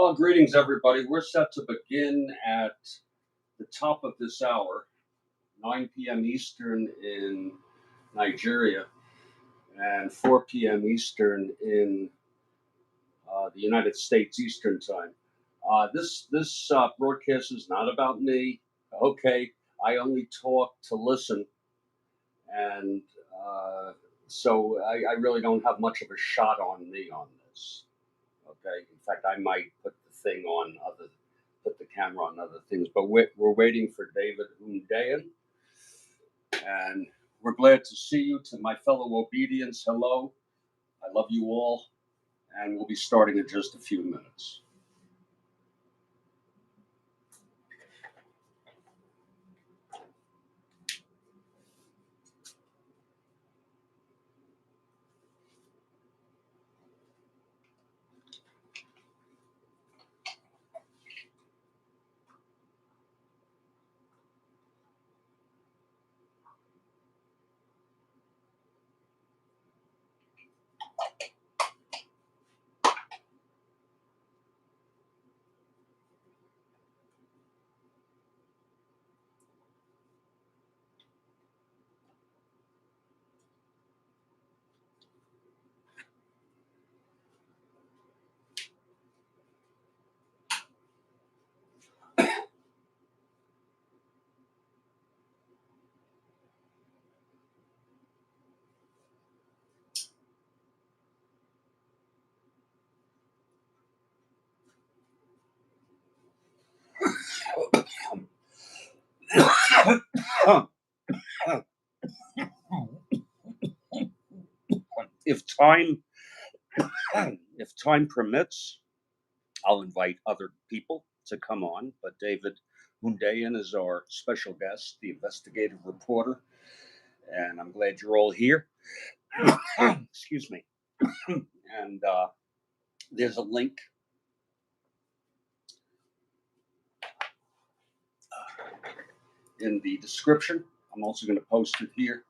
Well, greetings, everybody. We're set to begin at the top of this hour, 9 p.m. Eastern in Nigeria and 4 p.m. Eastern in the United States Eastern Time. This broadcast is not about me. Okay, I only talk to listen, and so I really don't have much of a shot on me on this. Okay. In fact, I might put the camera on other things. But we're waiting for David Hundeyin, and we're glad to see you. To my fellow obedience, hello. I love you all, and we'll be starting in just a few minutes. if time if time permits, I'll invite other people to come on. But David Hundeyin is our special guest, the investigative reporter, and I'm glad you're all here. Excuse me. And there's a link in the description. I'm also going to post it here.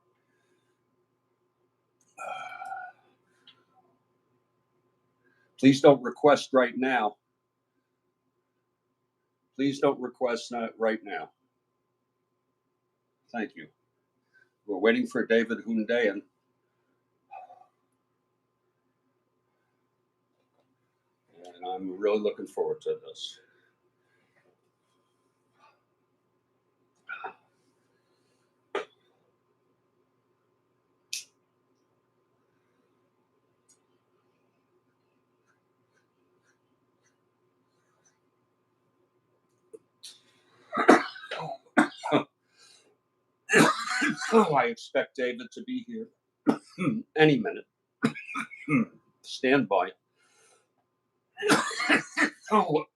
Please don't request right now. Please don't request right now. Thank you. We're waiting for David Hundeyin. And I'm really looking forward to this. I expect David to be here any minute. Stand by. Oh.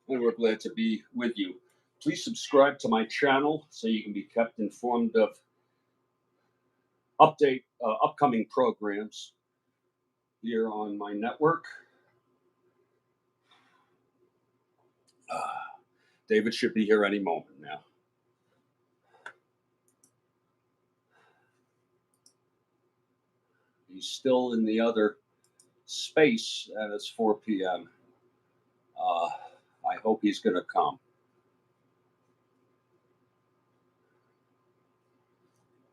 And we're glad to be with you. Please subscribe to my channel so you can be kept informed of upcoming programs here on my network. David should be here any moment now. He's still in the other space, and it's 4 p.m. I hope he's going to come.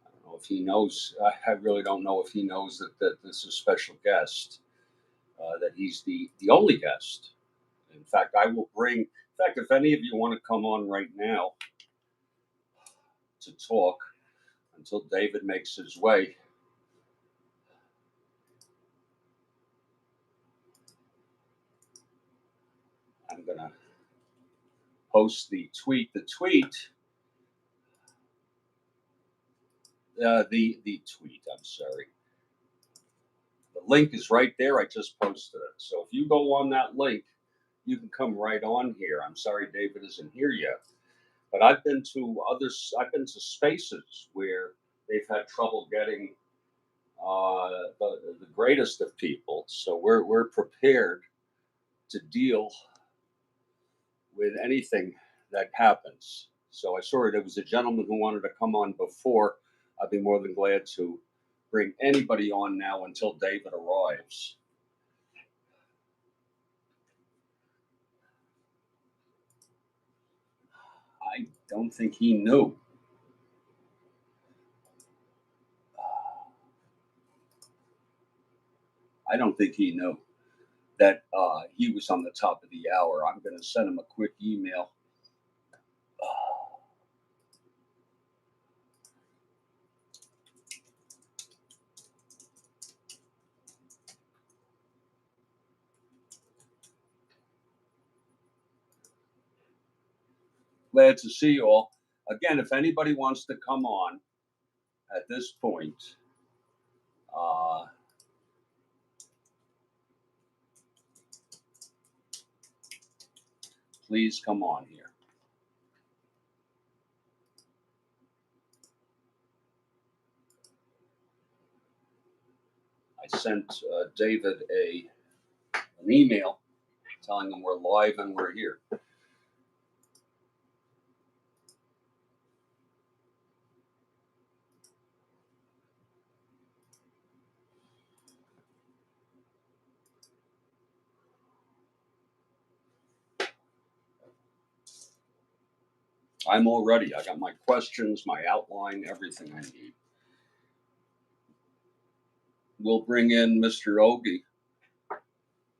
I don't know if he knows. I really don't know if he knows that this is a special guest, that he's the only guest. In fact, I will bring. In fact, if any of you want to come on right now to talk until David makes his way, I'm going to post the tweet. The tweet. The tweet. I'm sorry. The link is right there. I just posted it. So if you go on that link, you can come right on here. I'm sorry David isn't here yet, but I've been to spaces where they've had trouble getting the greatest of people. So we're prepared to deal with anything that happens. So I saw there was a gentleman who wanted to come on before. I'd be more than glad to bring anybody on now until David arrives. I don't think he knew. I don't think he knew that he was on the top of the hour. I'm going to send him a quick email. Glad to see you all. Again, if anybody wants to come on at this point, uh, please come on here. I sent David an email telling him we're live and we're here. I'm all ready. I got my questions, my outline, everything I need. We'll bring in Mr. Ogie.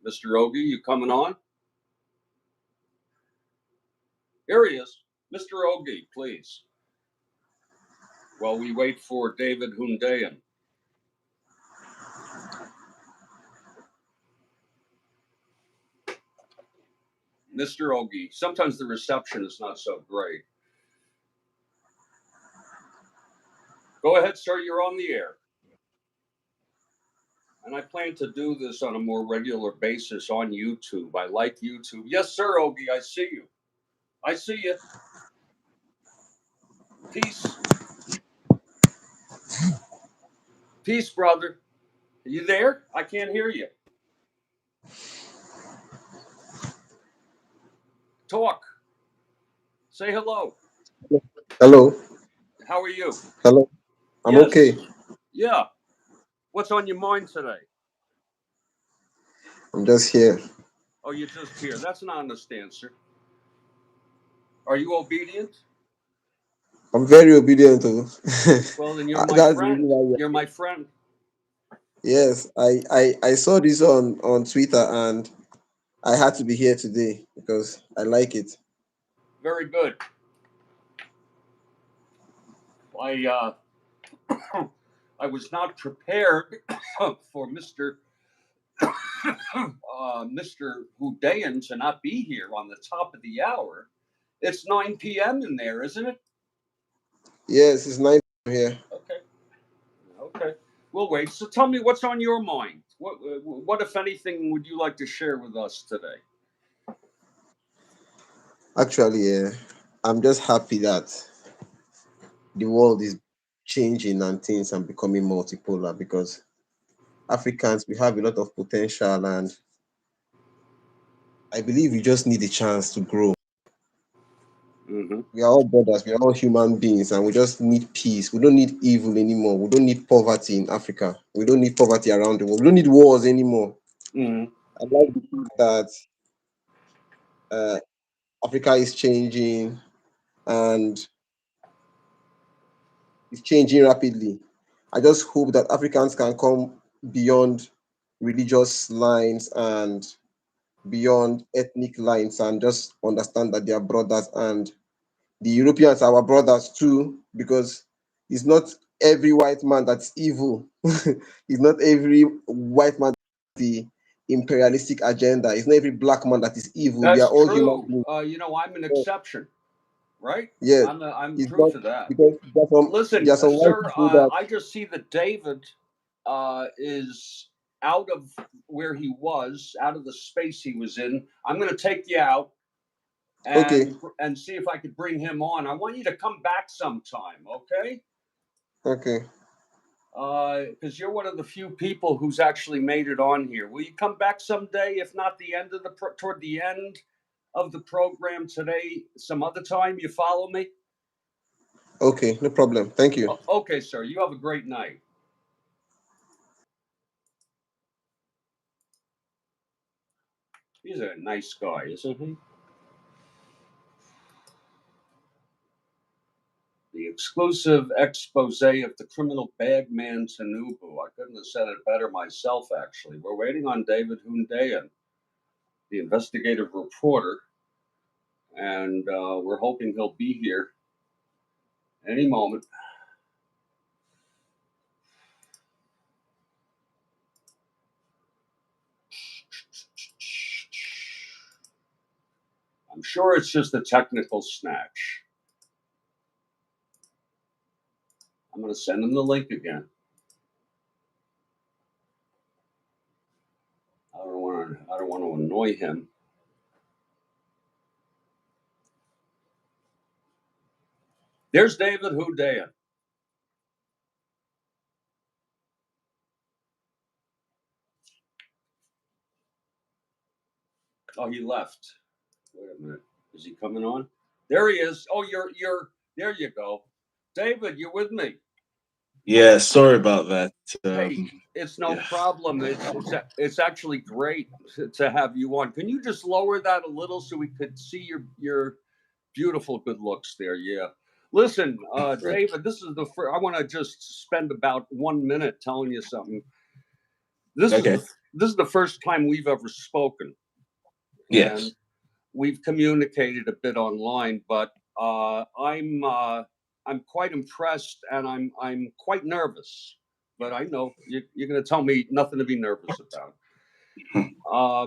Mr. Ogie, you coming on? Here he is. Mr. Ogie, please. While we wait for David Hundeyin. Mr. Ogie, sometimes the reception is not so great. Go ahead, sir. You're on the air. And I plan to do this on a more regular basis on YouTube. I like YouTube. Yes, sir, Ogie. I see you. I see you. Peace. Peace, brother. Are you there? I can't hear you. Talk. Say hello. Hello. How are you? Hello. I'm Yes. okay. Yeah. What's on your mind today? I'm just here. Oh, you're just here. That's an honest answer. Are you obedient? I'm very obedient to. Well, then you're my That's the reason friend. why. You're my friend. Yes, I saw this on Twitter and I had to be here today because I like it. Very good. I I was not prepared for Mr. Hudayan to not be here on the top of the hour. It's 9 p.m. in there, isn't it? Yes, it's nice here. Okay. Okay. We'll wait. So tell me what's on your mind. What if anything, would you like to share with us today? Actually, I'm just happy that the world is changing and things are becoming multipolar because Africans we have a lot of potential and I believe we just need a chance to grow. Mm-hmm. We are all brothers, we are all human beings, and we just need peace. We don't need evil anymore. We don't need poverty in Africa. We don't need poverty around the world. We don't need wars anymore. Mm-hmm. I like the fact that uh, Africa is changing and it's changing rapidly. I just hope that Africans can come beyond religious lines and beyond ethnic lines and just understand that they are brothers and the Europeans are our brothers too, because it's not every white man that's evil. It's not every white man the imperialistic agenda. It's not every black man that is evil. We are That's all human true. beings. I'm an So, exception, right? yes, I'm it's not proof of that. because Listen, there are some white sir, people that I just see that David is out of where he was, out of the space he was in. I'm going to take you out okay, and see if I could bring him on. I want you to come back sometime, okay? okay. because you're one of the few people who's actually made it on here. Will you come back someday? If not the end of toward the end of the program today, some other time. You follow me? Okay, no problem. Thank you. Okay, sir. You have a great night. He's a nice guy, isn't he? The exclusive expose of the criminal bagman Tinubu. I couldn't have said it better myself, actually. We're waiting on David Hundeyin, the investigative reporter, and we're hoping he'll be here any moment. I'm sure it's just a technical snatch. I'm going to send him the link again. I don't want to annoy him. There's David Hundeyin. Oh, he left. Wait a minute. Is he coming on? There he is. Oh, you're there you go. David, you with me? Yeah, sorry about that. Hey, it's no problem. It's actually great to have you on. Can you just lower that a little so we could see your beautiful good looks there? Yeah. Listen, David, this is the first. I want to just spend about 1 minute telling you something. This is the first time we've ever spoken. Yes. And we've communicated a bit online, but I'm quite impressed and I'm quite nervous. But I know you're going to tell me nothing to be nervous about. I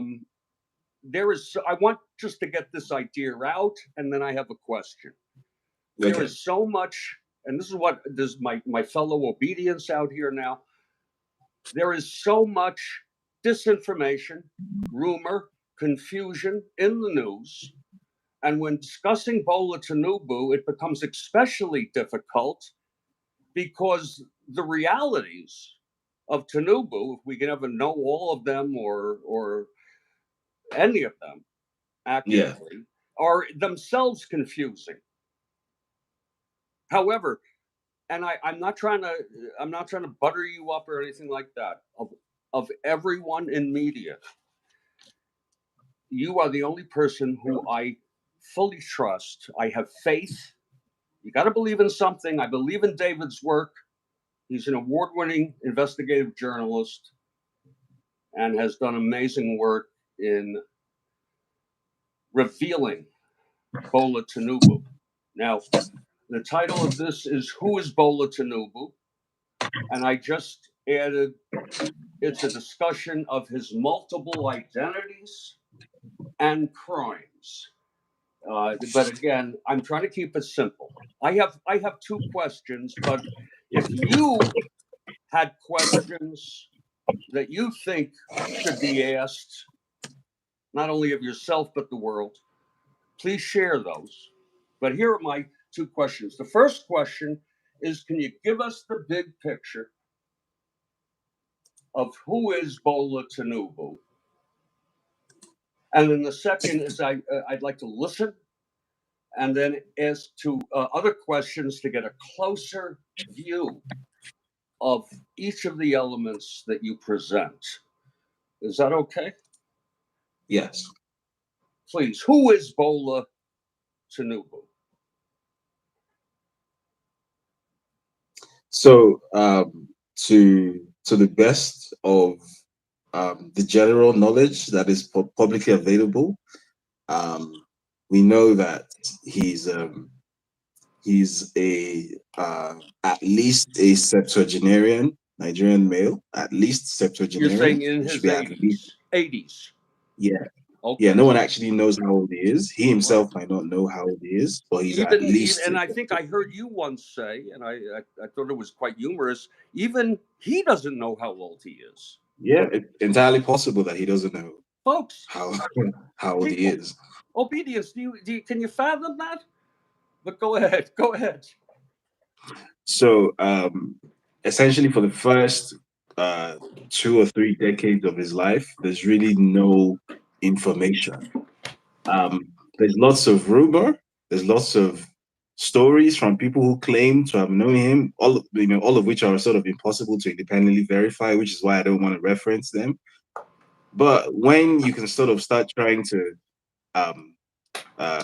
want just to get this idea out, and then I have a question. There is so much, and this is my fellow obedience out here now. There is so much disinformation, rumor, confusion in the news. And when discussing Bola Tinubu, it becomes especially difficult because the realities of Tinubu, if we can ever know all of them or any of them accurately, are themselves confusing. However, and I'm not trying to butter you up or anything like that. Of everyone in media, you are the only person who I fully trust. I have faith. You got to believe in something. I believe in David's work. He's an award-winning investigative journalist and has done amazing work in revealing Bola Tinubu. Now, the title of this is Who is Bola Tinubu? And I just added, it's a discussion of his multiple identities and crimes. But again, I'm trying to keep it simple. I have two questions, but if you had questions that you think should be asked, not only of yourself but the world, please share those. But here are my two questions. The first question is, can you give us the big picture of who is Bola Tinubu? And then the second is I'd like to listen and then ask to other questions to get a closer view of each of the elements that you present. Is that okay? Yes. Please, who is Bola Tinubu? So, to the best of the general knowledge that is publicly available, we know that he's a at least a septuagenarian Nigerian male, at least septuagenarian. You're saying in his 80s. 80s. Yeah. Okay. Yeah, no one actually knows how old he is. He himself might not know how old he is, but he's at least. And I think I heard you once say, and I thought it was quite humorous, even he doesn't know how old he is. Yeah, it's entirely possible that he doesn't know, folks, how old he is. Obedience, can you fathom that? But go ahead. So, essentially for the first 2 or 3 decades of his life, there's really no information. Um, there's lots of rumor. There's lots of stories from people who claim to have known him. All of which are sort of impossible to independently verify, which is why I don't want to reference them. But when you can sort of start trying to um, uh,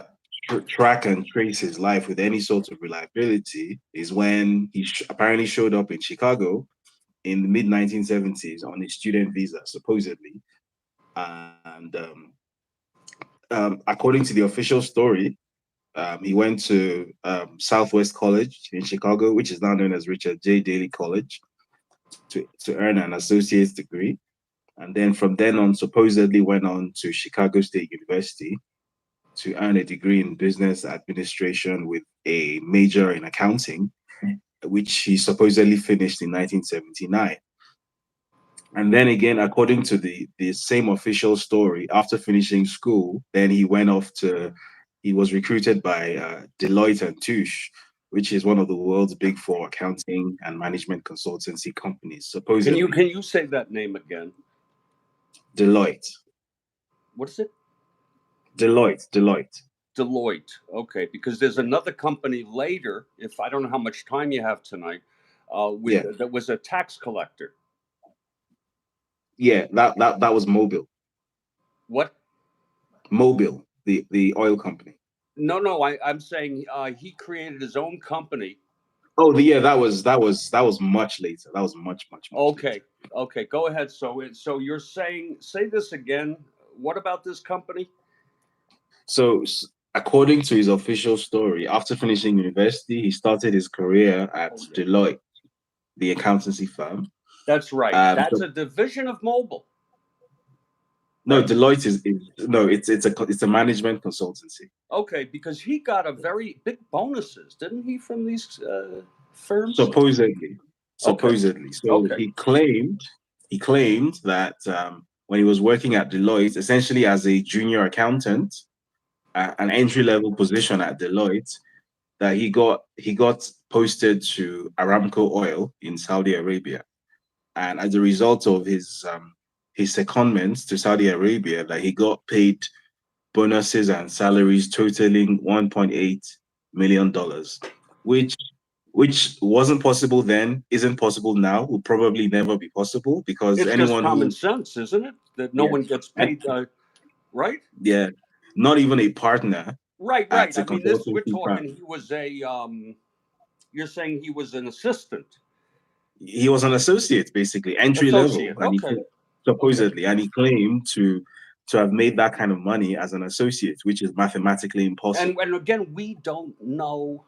track and trace his life with any sort of reliability, is when he apparently showed up in Chicago in the mid 1970s on a student visa, supposedly. And according to the official story, he went to Southwest College in Chicago, which is now known as Richard J. Daley College, to earn an associate's degree. And then from then on, supposedly went on to Chicago State University to earn a degree in business administration with a major in accounting, which he supposedly finished in 1979. And then again, according to the same official story, after finishing school, then he was recruited by Deloitte and Touche, which is one of the world's big four accounting and management consultancy companies, supposedly. Can you say that name again? Deloitte. What is it? Deloitte. Deloitte. Okay, because there's another company later. If I don't know how much time you have tonight, that was a tax collector. Yeah, that was Mobil. What? Mobil, the oil company. No. I'm saying he created his own company. Oh, yeah, that was much later. That was much Okay. later. Okay. Go ahead. So you're saying, say this again. What about this company? So, according to his official story, after finishing university, he started his career at Deloitte, the accountancy firm. That's right. That's a division of Mobil. No, right? Deloitte is no, it's a management consultancy. Okay, because he got a very big bonuses, didn't he, from these firms? Supposedly. Okay. So he claimed that when he was working at Deloitte, essentially as a junior accountant, an entry level position at Deloitte, that he got posted to Aramco Oil in Saudi Arabia, and as a result of his secondments to Saudi Arabia, that he got paid bonuses and salaries totaling $1.8 million, which wasn't possible then, isn't possible now, will probably never be possible, because It's just anyone common who sense, isn't it? That no one gets paid, right? yeah, not even a partner Right. at a I mean, this we're consultancy talking. firm. He was a. You're saying he was an assistant, He was an associate, basically entry level, associate. and he Okay. supposedly, and he claimed to have made that kind of money as an associate, which is mathematically impossible. And again, we don't know.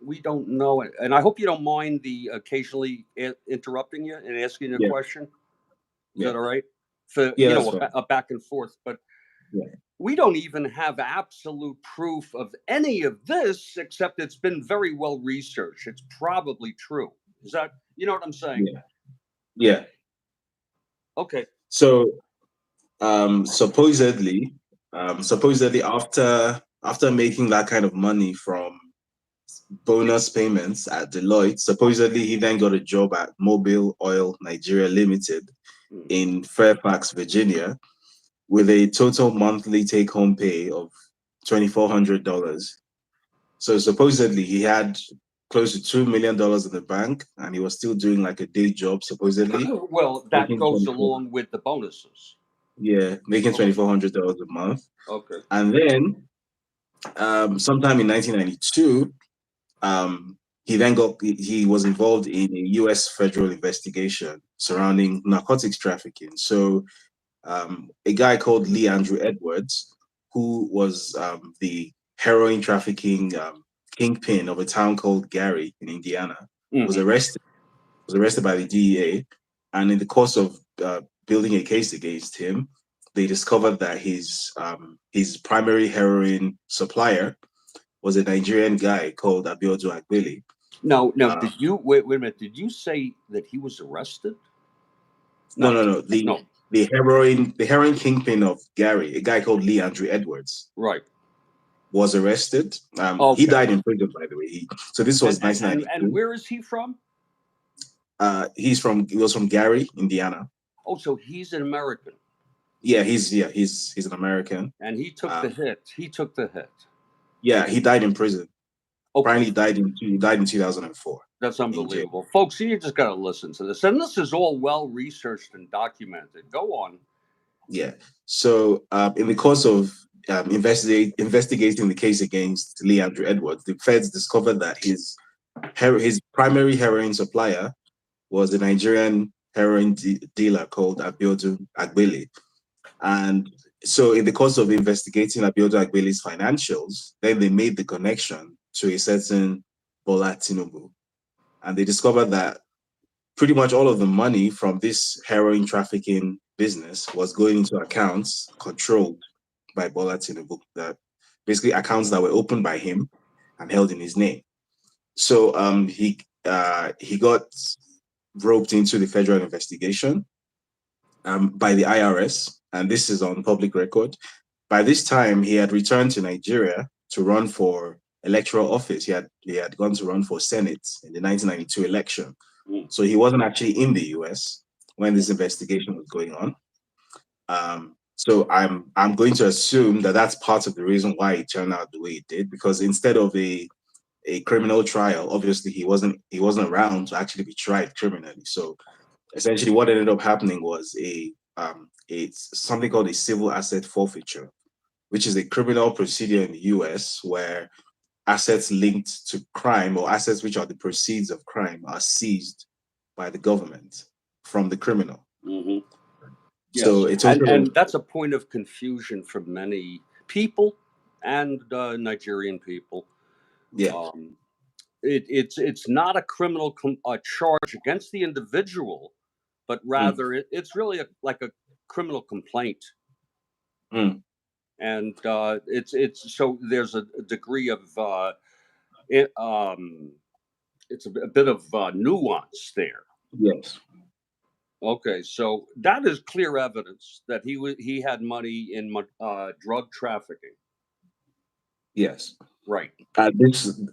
We don't know it. And I hope you don't mind the occasionally interrupting you and asking a Yeah, question. Is yeah, that all right? For yeah. That's fine. a back and forth, but Yeah, we don't even have absolute proof of any of this, except it's been very well researched. It's probably true. Is that, you know what I'm saying? yeah, yeah. Okay. So supposedly, after making that kind of money from bonus payments at Deloitte, supposedly he then got a job at Mobil Oil Nigeria Limited in Fairfax, Virginia, with a total monthly take-home pay of $2,400. So supposedly he had close to $2 million in the bank, and he was still doing like a day job, supposedly Well, that making goes 24, along with the bonuses. yeah, making $2,400 a month. Okay. And then sometime in 1992, he was involved in a U.S. federal investigation surrounding narcotics trafficking. So a guy called Lee Andrew Edwards, who was the heroin trafficking kingpin of a town called Gary in Indiana, was arrested by the DEA, and in the course of building a case against him, they discovered that his primary heroin supplier was a Nigerian guy called Abiodun Agbeli. No. Did you wait a minute? Did you say that he was arrested? No. The heroin kingpin of Gary, a guy called Lee Andrew Edwards, Right. was arrested. He Okay. died in prison, by the way. So this was And 1992. where is he from? He was from Gary, Indiana. Oh, so he's an American, He's an American. and he took the hit. He took the hit. Yeah, he died in prison. Okay, Apparently, he died in 2004 that's in jail. unbelievable, folks. You just got to listen to this, and this is all well researched and documented. Go on. Yeah. So, in the course of investigating the case against Lee Andrew Edwards, the feds discovered that his primary heroin supplier was a Nigerian heroin dealer called Abiodun Agbele. And so, in the course of investigating Abiodun Agbele's financials, then they made the connection to a certain Bola Tinubu. And they discovered that pretty much all of the money from this heroin trafficking business was going into accounts controlled by Bola Tinubu, that basically accounts that were opened by him and held in his name. So he got roped into the federal investigation by the IRS, and this is on public record. By this time, he had returned to Nigeria to run for electoral office. He had gone to run for Senate in the 1992 election. So he wasn't actually in the US when this investigation was going on. So I'm going to assume that that's part of the reason why it turned out the way it did, because instead of a criminal trial, obviously he wasn't around to actually be tried criminally. So essentially, what ended up happening was it's something called a civil asset forfeiture, which is a criminal procedure in the US where assets linked to crime or assets which are the proceeds of crime are seized by the government from the criminal. Mm-hmm. Yes, So it's and that's a point of confusion for many people and Nigerian people. Yeah. It's not a criminal charge against the individual, but rather it's really like a criminal complaint. And it's so there's a degree of it's a bit of nuance there. Yes. Okay, so that is clear evidence that he had money in drug trafficking. Yes. Right.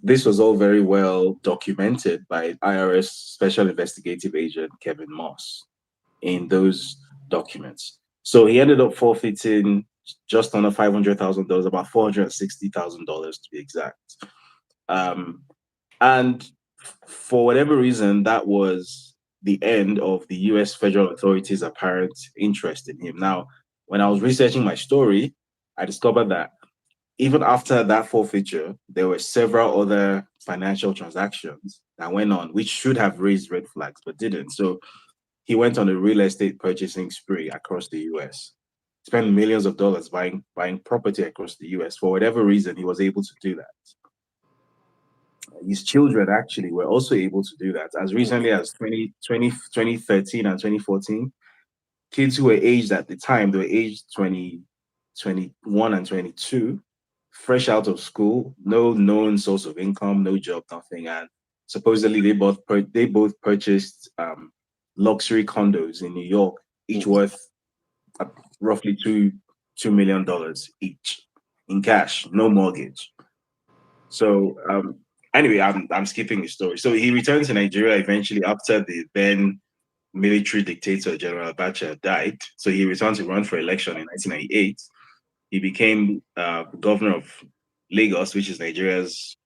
This was all very well documented by IRS Special Investigative Agent Kevin Moss in those documents. So he ended up forfeiting just under $500,000, about $460,000 to be exact. And for whatever reason, that was the end of the US federal authorities' apparent interest in him. Now, when I was researching my story, I discovered that even after that forfeiture, there were several other financial transactions that went on, which should have raised red flags, but didn't. So he went on a real estate purchasing spree across the US, spent millions of dollars buying property across the US. For whatever reason, he was able to do that. His children actually were also able to do that as recently as 2013 and 2014. Kids who were aged at the time, they were aged 20, 21 and 22, fresh out of school, no known source of income, no job, nothing. And supposedly they both purchased luxury condos in New York, each worth roughly $2 million each in cash, no mortgage. So anyway, I'm skipping the story. So he returned to Nigeria eventually after the then military dictator General Abacha died. So he returned to run for election in 1998. He became governor of Lagos, which is Nigeria's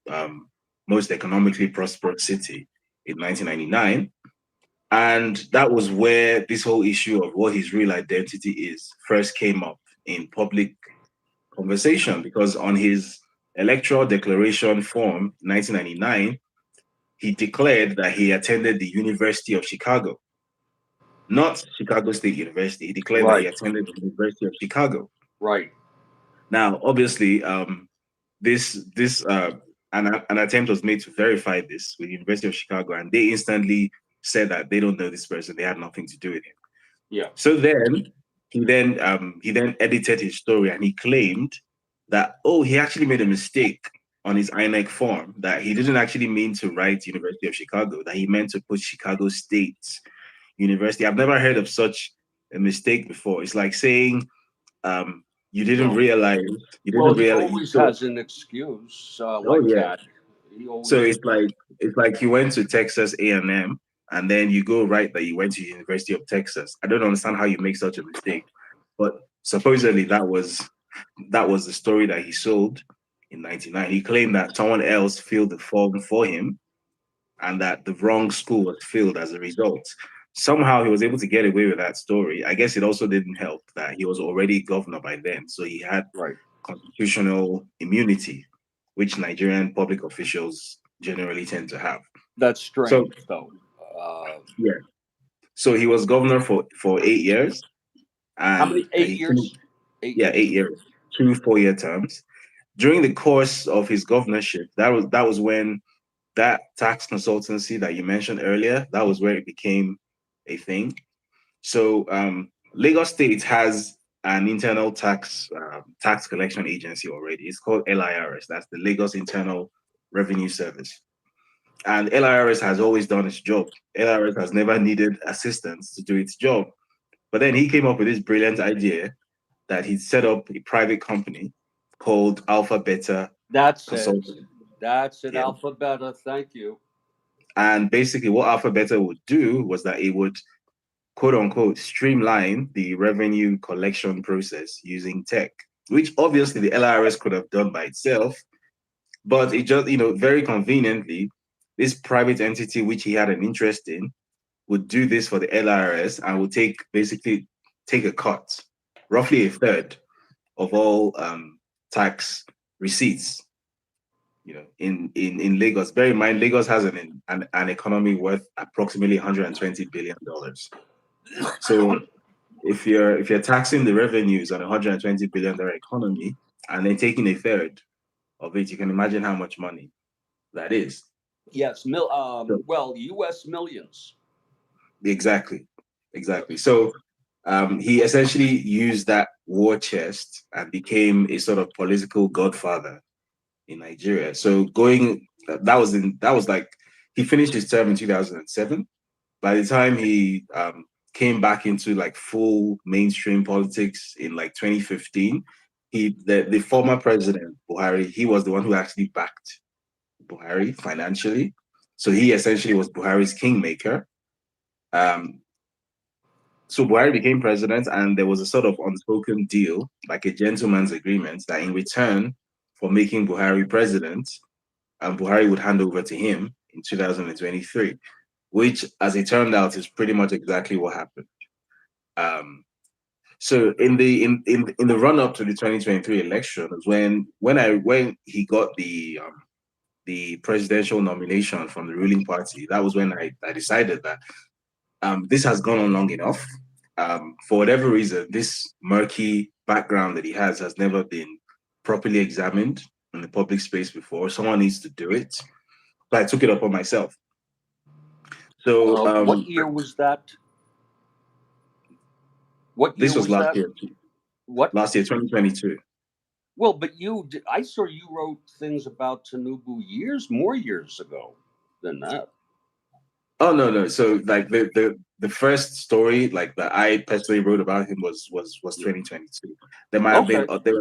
most economically prosperous city, in 1999. And that was where this whole issue of what his real identity is first came up in public conversation, because on his electoral declaration form, 1999, he declared that he attended the University of Chicago, not Chicago State University. He declared that he attended the University of Chicago. Right. Now, obviously, an attempt was made to verify this with the University of Chicago, and they instantly said that they don't know this person. They had nothing to do with him. Yeah. So then he then edited his story, and he claimed that he actually made a mistake on his INEC form, that he didn't actually mean to write University of Chicago, that he meant to put Chicago State University. I've never heard of such a mistake before. It's like saying you didn't realize. He always has an excuse like that. So it's like he went to Texas A&M and then you go right that you went to University of Texas. I don't understand how you make such a mistake, but supposedly that was the story that he sold in '99. He claimed that someone else filled the form for him and that the wrong school was filled as a result. Somehow he was able to get away with that story. I guess it also didn't help that he was already governor by then, so he had Right. constitutional immunity, which Nigerian public officials generally tend to have. That's So strange, though. Uh, yeah, so he was governor for 8 years, how and many? 8 years? finished, 8 8 years. years, 2 4-year terms. During the course of his governorship, that was when that tax consultancy that you mentioned earlier, that was where it became a thing. So Lagos State has an internal tax collection agency already. It's called LIRS. That's the Lagos Internal Revenue Service. And LIRS has always done its job. LIRS has never needed assistance to do its job. But then he came up with this brilliant idea that he'd set up a private company called Alpha Beta That's it. Consulting. That's it. Yeah. Alphabeta. Thank you. And basically, what Alpha Beta would do was that it would, quote unquote, streamline the revenue collection process using tech, which obviously the LRS could have done by itself. But it just, very conveniently, this private entity, which he had an interest in, would do this for the LRS and would basically take a cut, roughly a third of all tax receipts. In Lagos. Bear in mind, Lagos has an economy worth approximately $120 billion. So if you're taxing the revenues on a $120 billion economy and then taking a third of it, you can imagine how much money that is. Yes. So Well, U.S. millions. exactly, exactly. So he essentially used that war chest and became a sort of political godfather in Nigeria. So that was like he finished his term in 2007. By the time he came back into like full mainstream politics in like 2015, the former president Buhari, he was the one who actually backed Buhari financially. So he essentially was Buhari's kingmaker. Um, so Buhari became president, and there was a sort of unspoken deal, like a gentleman's agreement, that in return for making Buhari president, and Buhari would hand over to him in 2023, which, as it turned out, is pretty much exactly what happened. Um, so in the run up to the 2023 election was when he got the presidential nomination from the ruling party. That was when I decided that this has gone on long enough. For whatever reason, this murky background that he has never been properly examined in the public space before. Someone needs to do it. So I took it upon myself. So What year was that? What year this was was last that? year, What? 2022. Well, but I saw you wrote things about Tinubu more years ago than that. Oh no. So like the first story like that I personally wrote about him was 2022. There might have been Okay.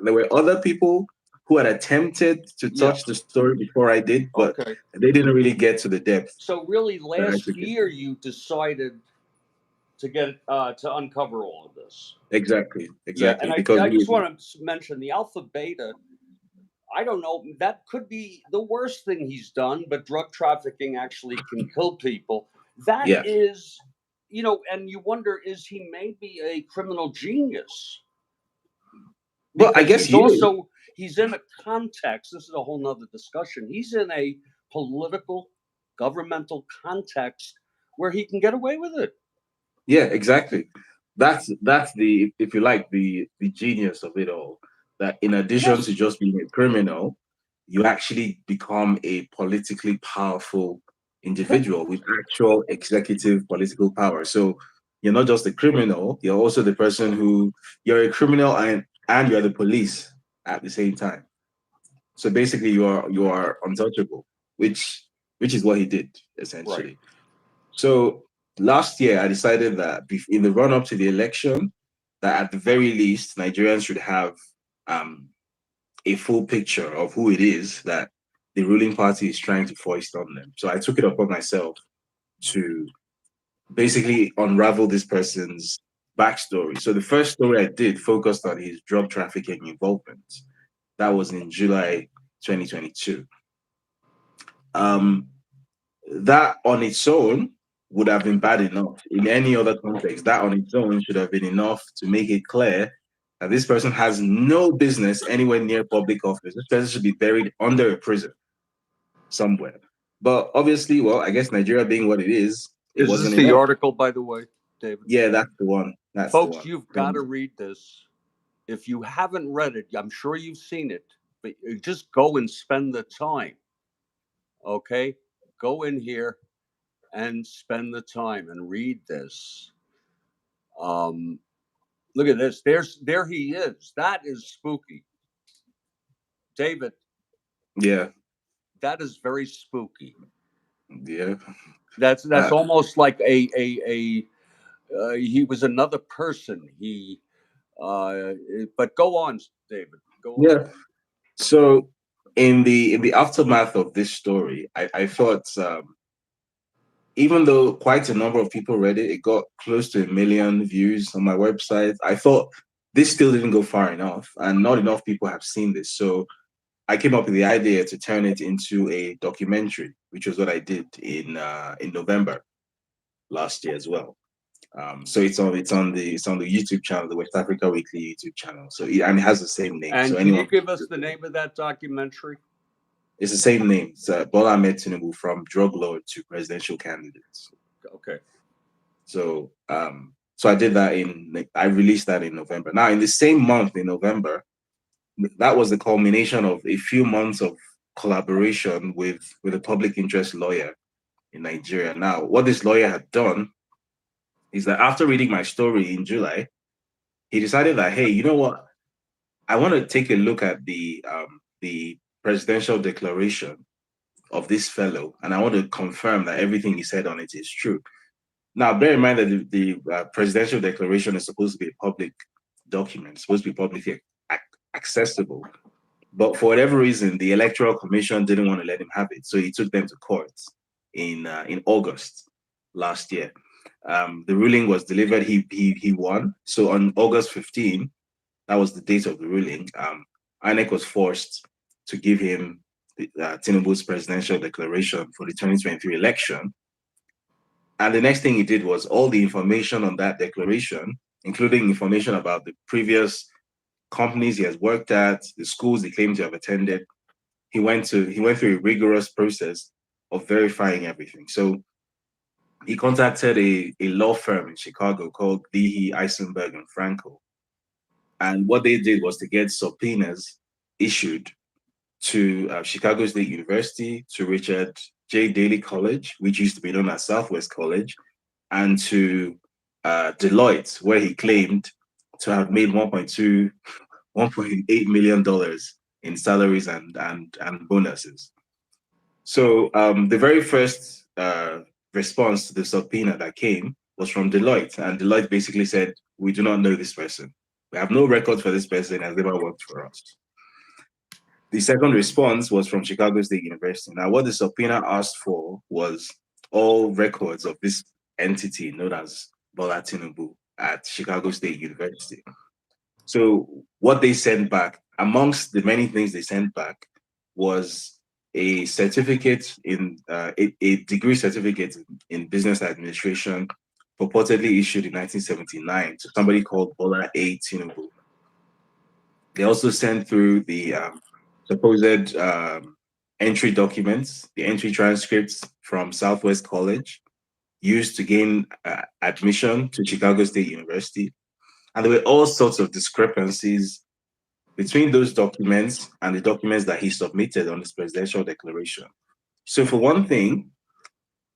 there were other people who had attempted to Yeah. touch the story before I did, but Okay. they didn't really get to the depth So really, that I last took it year to. you decided to uncover all of this. Exactly, Yeah, and exactly. I Because I just want to mention the alpha beta. I don't know. That could be the worst thing he's done, but drug trafficking actually can kill people. That yeah, is, and you wonder, is he maybe a criminal genius? well, I Because guess he's you. also he's in a context. This is a whole nother discussion. He's in a political, governmental context where he can get away with it. Yeah, exactly. That's the, if you like, the genius of it all. That in addition to Yes, just being a criminal, you actually become a politically powerful that, individual with actual executive political power. So you're not just a criminal, you're also the person who you're a criminal and you're the police at the same time. So basically you are untouchable, which is what he did right. essentially. So last year, I decided that in the run up to the election, that at the very least, Nigerians should have um, a full picture of who it is that the ruling party is trying to foist on them. So I took it upon myself to basically unravel this person's backstory. So the first story I did focused on his drug trafficking involvement. That was in July 2022. That on its own would have been bad enough. In any other context, that on its own should have been enough to make it clear that this person has no business anywhere near public office. This person should be buried under a prison somewhere. But obviously, well, I guess Nigeria being what it is, it Is wasn't this the enough. article, by the way, David? Yeah, that's the one. That's the Folks, one. you've got to read this. If you haven't read it, I'm sure you've seen it, but just go and spend the time. Okay? Go in here and spend the time and read this. Look at this. There he is. That is spooky. David, Yeah, that is very spooky. yeah. That's Uh, almost like a he was another person. But go on, David. Go on. yeah. So in the aftermath of this story, I thought even though quite a number of people read it, it got close to 1 million views on my website. I thought this still didn't go far enough, and not enough people have seen this. So I came up with the idea to turn it into a documentary, which was what I did in November last year as well. So it's on the YouTube channel, the West Africa Weekly YouTube channel. So and it has the same name. And So can you anyone, give us the name of that documentary? it's the same name. It's Bola Tinubu, from drug lord to presidential candidates. Okay. So I did that I released that in November. Now in the same month in November, that was the culmination of a few months of collaboration with a public interest lawyer in Nigeria. Now, what this lawyer had done is that after reading my story in July, he decided that, hey, you know what? I want to take a look at the presidential declaration of this fellow, and I want to confirm that everything he said on it is true. Now, bear in mind that the presidential declaration is supposed to be a public document, supposed to be publicly accessible. But for whatever reason, the Electoral Commission didn't want to let him have it, so he took them to court in August last year. The ruling was delivered. He won. So on August 15, that was the date of the ruling. INEC was forced to give him Tinubu's presidential declaration for the 2023 election. And the next thing he did was all the information on that declaration, including information about the previous companies he has worked at, the schools he claimed to have attended. He went through a rigorous process of verifying everything. So he contacted a law firm in Chicago called Leahy, Eisenberg and Frankel. And what they did was to get subpoenas issued to Chicago State University, to Richard J. Daley College, which used to be known as Southwest College, and to Deloitte, where he claimed to have made $1.8 million in salaries and bonuses. So the very first response to the subpoena that came was from Deloitte, and Deloitte basically said, "We do not know this person. We have no record for this person, has never worked for us." The second response was from Chicago State University. Now, what the subpoena asked for was all records of this entity known as Bola Tinubu at Chicago State University. So what they sent back, amongst the many things they sent back, was a certificate a degree certificate in business administration, purportedly issued in 1979 to somebody called Bola A. Tinubu. They also sent through the supposed entry documents, the entry transcripts from Southwest College, used to gain admission to Chicago State University. And there were all sorts of discrepancies between those documents and the documents that he submitted on his presidential declaration. So, for one thing,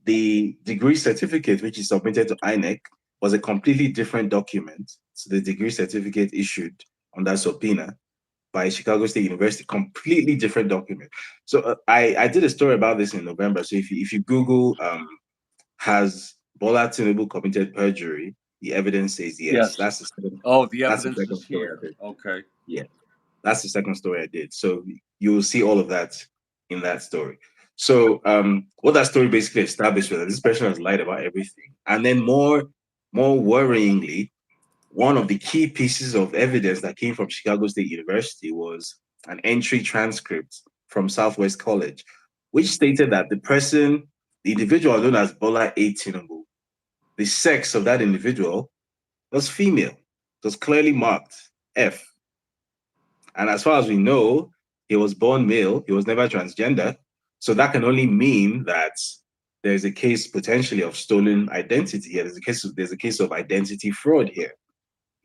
the degree certificate which he submitted to INEC was a completely different document to the degree certificate issued on that subpoena by Chicago State University, completely different document. So I did a story about this in November. So if you Google has Bola Tinubu committed perjury, the evidence says yes. Yes. That's the second. Oh, the That's the evidence second is story here. I did. Okay. Yeah, that's the second story I did. So you will see all of that in that story. So what that story basically established was that this person has lied about everything. And then more worryingly, one of the key pieces of evidence that came from Chicago State University was an entry transcript from Southwest College, which stated that the individual known as Bola Tinubu, the sex of that individual was female. It was clearly marked F. And as far as we know, he was born male, he was never transgender. So that can only mean that there's a case potentially of stolen identity here. There's a case of identity fraud here.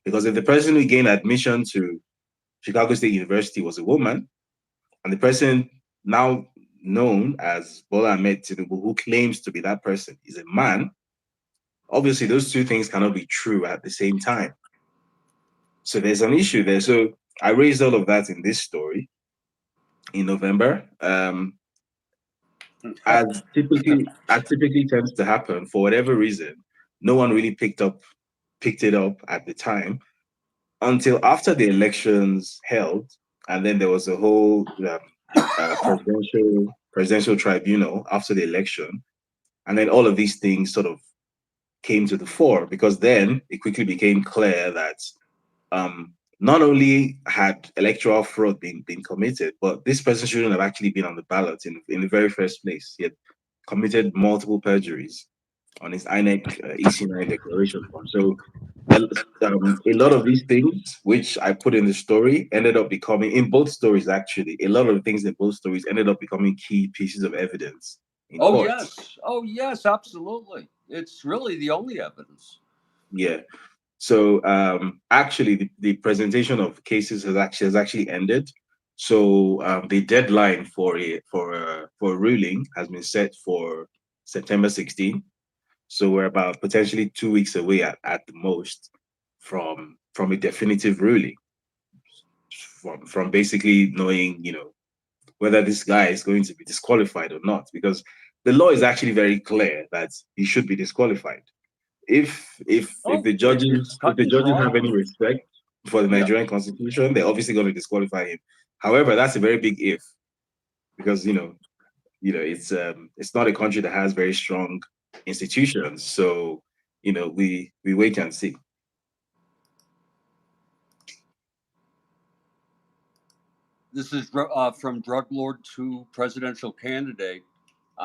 Because if the person who gained admission to Chicago State University was a woman, and the person now known as Bola Ahmed Tinubu, who claims to be that person, is a man, obviously those two things cannot be true at the same time. So there's an issue there. So I raised all of that in this story in November. As typically tends to happen, for whatever reason, no one really picked it up at the time until after the elections held, and then there was a whole presidential tribunal after the election, and then all of these things sort of came to the fore because then it quickly became clear that not only had electoral fraud been committed, but this person shouldn't have actually been on the ballot in the very first place. He had committed multiple perjuries on his INEC EC9 declaration form. So a lot of these things, which I put in the story, ended up becoming, in both stories actually, a lot of the things in both stories ended up becoming key pieces of evidence in Oh court. yes, oh yes, absolutely. It's really the only evidence. Yeah. So actually, the presentation of cases has actually ended. So the deadline for a ruling has been set for September 16th. So we're about potentially 2 weeks away at the most from a definitive ruling, from basically knowing, whether this guy is going to be disqualified or not, because the law is actually very clear that he should be disqualified. If Oh, the it's judges if cut the and judges dry. have any respect for the Yeah. Nigerian constitution, they're obviously going to disqualify him. However, that's a very big if, because it's not a country that has very strong institutions. So we wait and see. This is from drug lord to presidential candidate,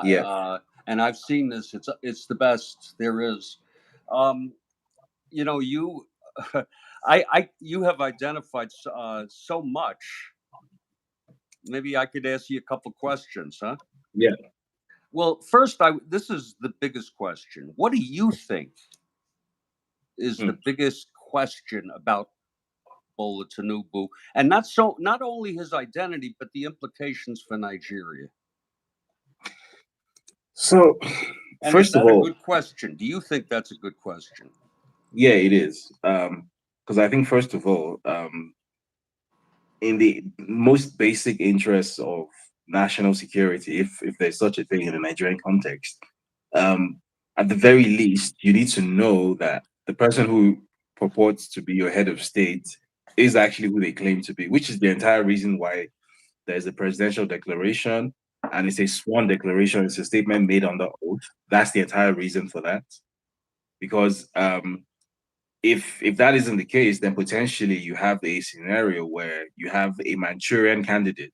Yeah. and I've seen this. It's the best there is. Um, you, you have identified so much. Maybe I could ask you a couple questions, huh? Yeah. Well, first, this is the biggest question. What do you think is the Hmm. biggest question about Bola Tinubu, and not only his identity, but the implications for Nigeria? So, And is first of that a all, good question? Do you think that's a good question? yeah, it is. Because I think first of all, in the most basic interests of national security, if there's such a thing in the Nigerian context, um, at the very least, you need to know that the person who purports to be your head of state is actually who they claim to be, which is the entire reason why there's a presidential declaration and it's a sworn declaration. It's a statement made under oath. That's the entire reason for that. Because if that isn't the case, then potentially you have a scenario where you have a Manchurian candidate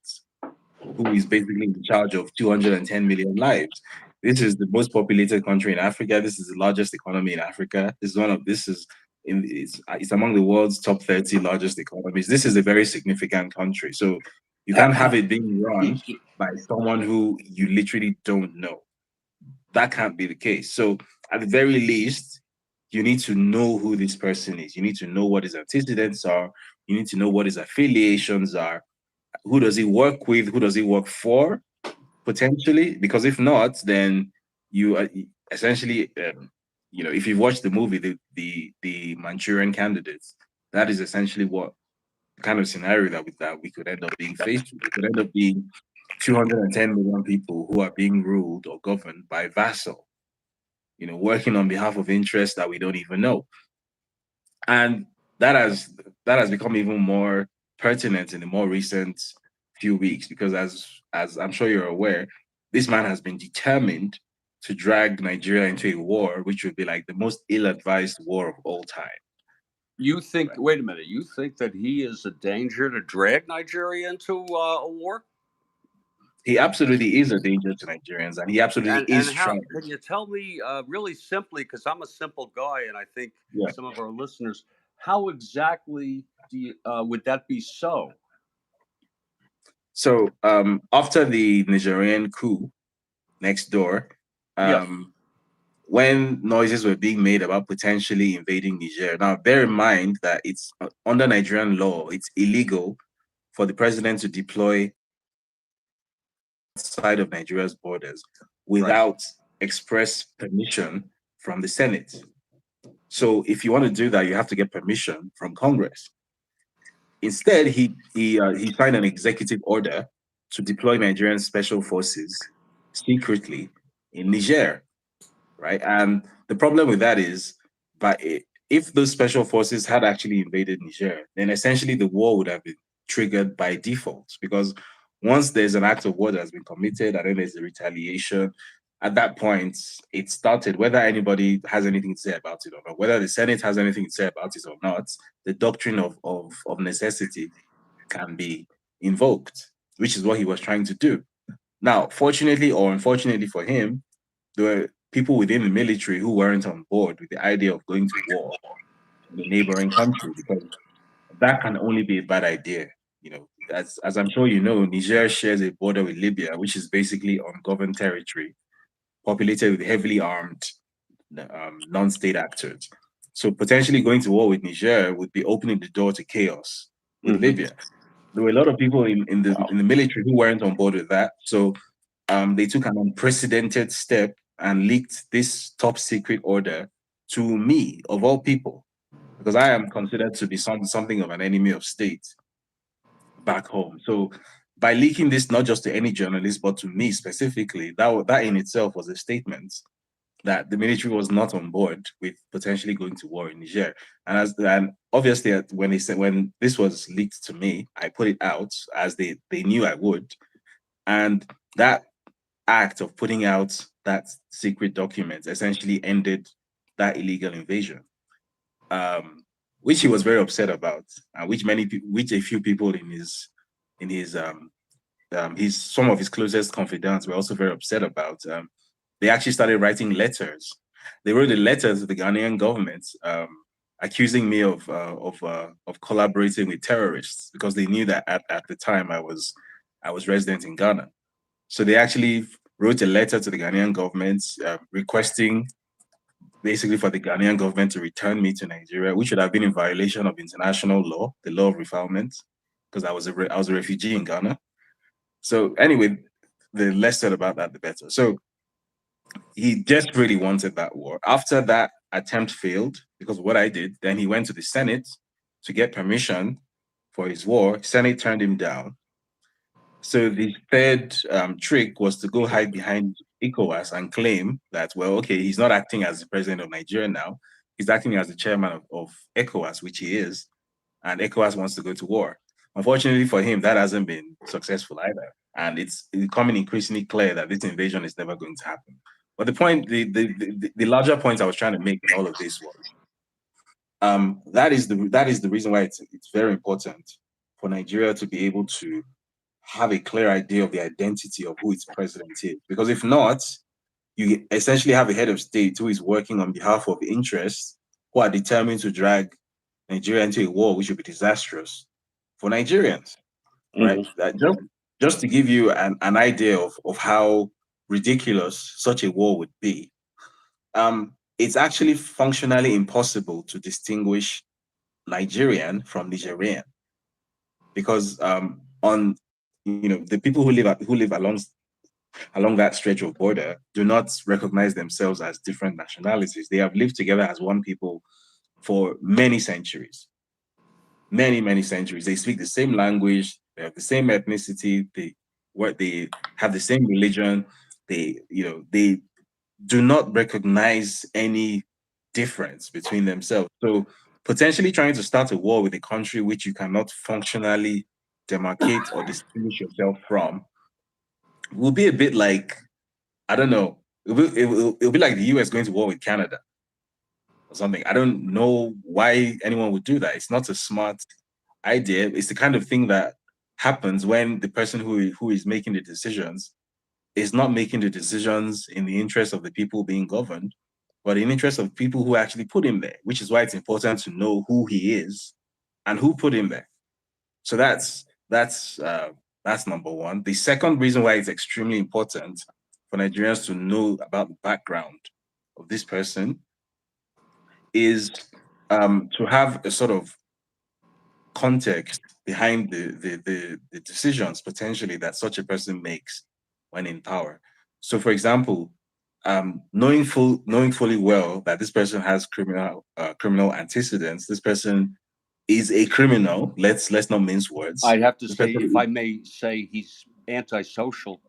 who is basically in charge of 210 million lives. This is the most populated country in Africa. This is the largest economy in Africa. It's among the world's top 30 largest economies. This is a very significant country. So you can't have it being run by someone who you literally don't know. That can't be the case. So at the very least, you need to know who this person is. You need to know what his antecedents are. You need to know what his affiliations are. Who does he work with? Who does he work for? Potentially, because if not, then you are essentially, if you've watched the movie, the Manchurian Candidates, that is essentially what kind of scenario that we could end up being faced with. It could end up being 210 million people who are being ruled or governed by vassal, working on behalf of interests that we don't even know. And that has become even more pertinent in the more recent few weeks because as I'm sure you're aware, this man has been determined to drag Nigeria into a war, which would be like the most ill-advised war of all time. You think? Right? Wait a minute. You think that he is a danger to drag Nigeria into a war? He absolutely is a danger to Nigerians, and he absolutely And is how trying. can you tell me really simply? Because I'm a simple guy, and I think Yeah. some of our listeners. How exactly do you, would that be so? So after the Nigerian coup next door, Yes. um, when noises were being made about potentially invading Niger. Now, bear in mind that it's under Nigerian law, it's illegal for the president to deploy outside of Nigeria's borders Right. without express permission from the Senate. So, if you want to do that, you have to get permission from Congress. Instead, he signed an executive order to deploy Nigerian special forces secretly in Niger, right? And the problem with that is, if those special forces had actually invaded Niger, then essentially the war would have been triggered by default. Because once there's an act of war that has been committed, and then there's a retaliation, at that point, it started. Whether anybody has anything to say about it or not, whether the Senate has anything to say about it or not, the doctrine of necessity can be invoked, which is what he was trying to do. Now, fortunately or unfortunately for him, there were people within the military who weren't on board with the idea of going to war in a neighboring country, because that can only be a bad idea. You know, as I'm sure you know, Niger shares a border with Libya, which is basically ungoverned territory, populated with heavily armed non-state actors. So potentially going to war with Niger would be opening the door to chaos with Hmm. Libya. There were a lot of people Wow. in the military who weren't on board with that. So they took an unprecedented step and leaked this top secret order to me, of all people, because I am considered to be something of an enemy of state back home. So by leaking this not just to any journalist, but to me specifically, that in itself was a statement that the military was not on board with potentially going to war in Niger. And obviously when this was leaked to me, I put it out as they knew I would. And that act of putting out that secret document essentially ended that illegal invasion, um, which he was very upset about, and which a few people in his some of his closest confidants were also very upset about. They actually started writing letters. They wrote a letter to the Ghanaian government, accusing me of collaborating with terrorists, because they knew that at the time I was resident in Ghana. So they actually wrote a letter to the Ghanaian government, requesting basically for the Ghanaian government to return me to Nigeria, which would have been in violation of international law, the law of refoulement, because I was a refugee in Ghana. So anyway, the less said about that, the better. So he just really wanted that war. After that attempt failed, because of what I did, then he went to the Senate to get permission for his war. Senate turned him down. So the third trick was to go hide behind ECOWAS and claim that, well, okay, he's not acting as the president of Nigeria now. He's acting as the chairman of ECOWAS, which he is, and ECOWAS wants to go to war. Unfortunately for him, that hasn't been successful either. And it's becoming increasingly clear that this invasion is never going to happen. But the point, the larger point I was trying to make in all of this was, that is the reason why it's very important for Nigeria to be able to have a clear idea of the identity of who its president is. Because if not, you essentially have a head of state who is working on behalf of interests who are determined to drag Nigeria into a war which would be disastrous for Nigerians, right? Hmm. That just to give you an idea of how ridiculous such a war would be, it's actually functionally impossible to distinguish Nigerian from Nigerian, because on the people who live along that stretch of border do not recognize themselves as different nationalities. They have lived together as one people for many centuries, many centuries. They speak the same language, they have the same ethnicity, they have the same religion. They do not recognize any difference between themselves. So potentially trying to start a war with a country which you cannot functionally demarcate or distinguish yourself from will be a bit like I don't know. It'll be like the US going to war with Canada or something. I don't know why anyone would do that. It's not a smart idea. It's the kind of thing that happens when the person who is making the decisions is not making the decisions in the interest of the people being governed, but in the interest of people who actually put him there, which is why it's important to know who he is and who put him there. So that's number one. The second reason why it's extremely important for Nigerians to know about the background of this person is to have a sort of context behind the decisions potentially that such a person makes when in power. So, for example, knowing fully well that this person has criminal antecedents, this person is a criminal. Let's not mince words. I'd have to This say, if person, I may say, he's antisocial.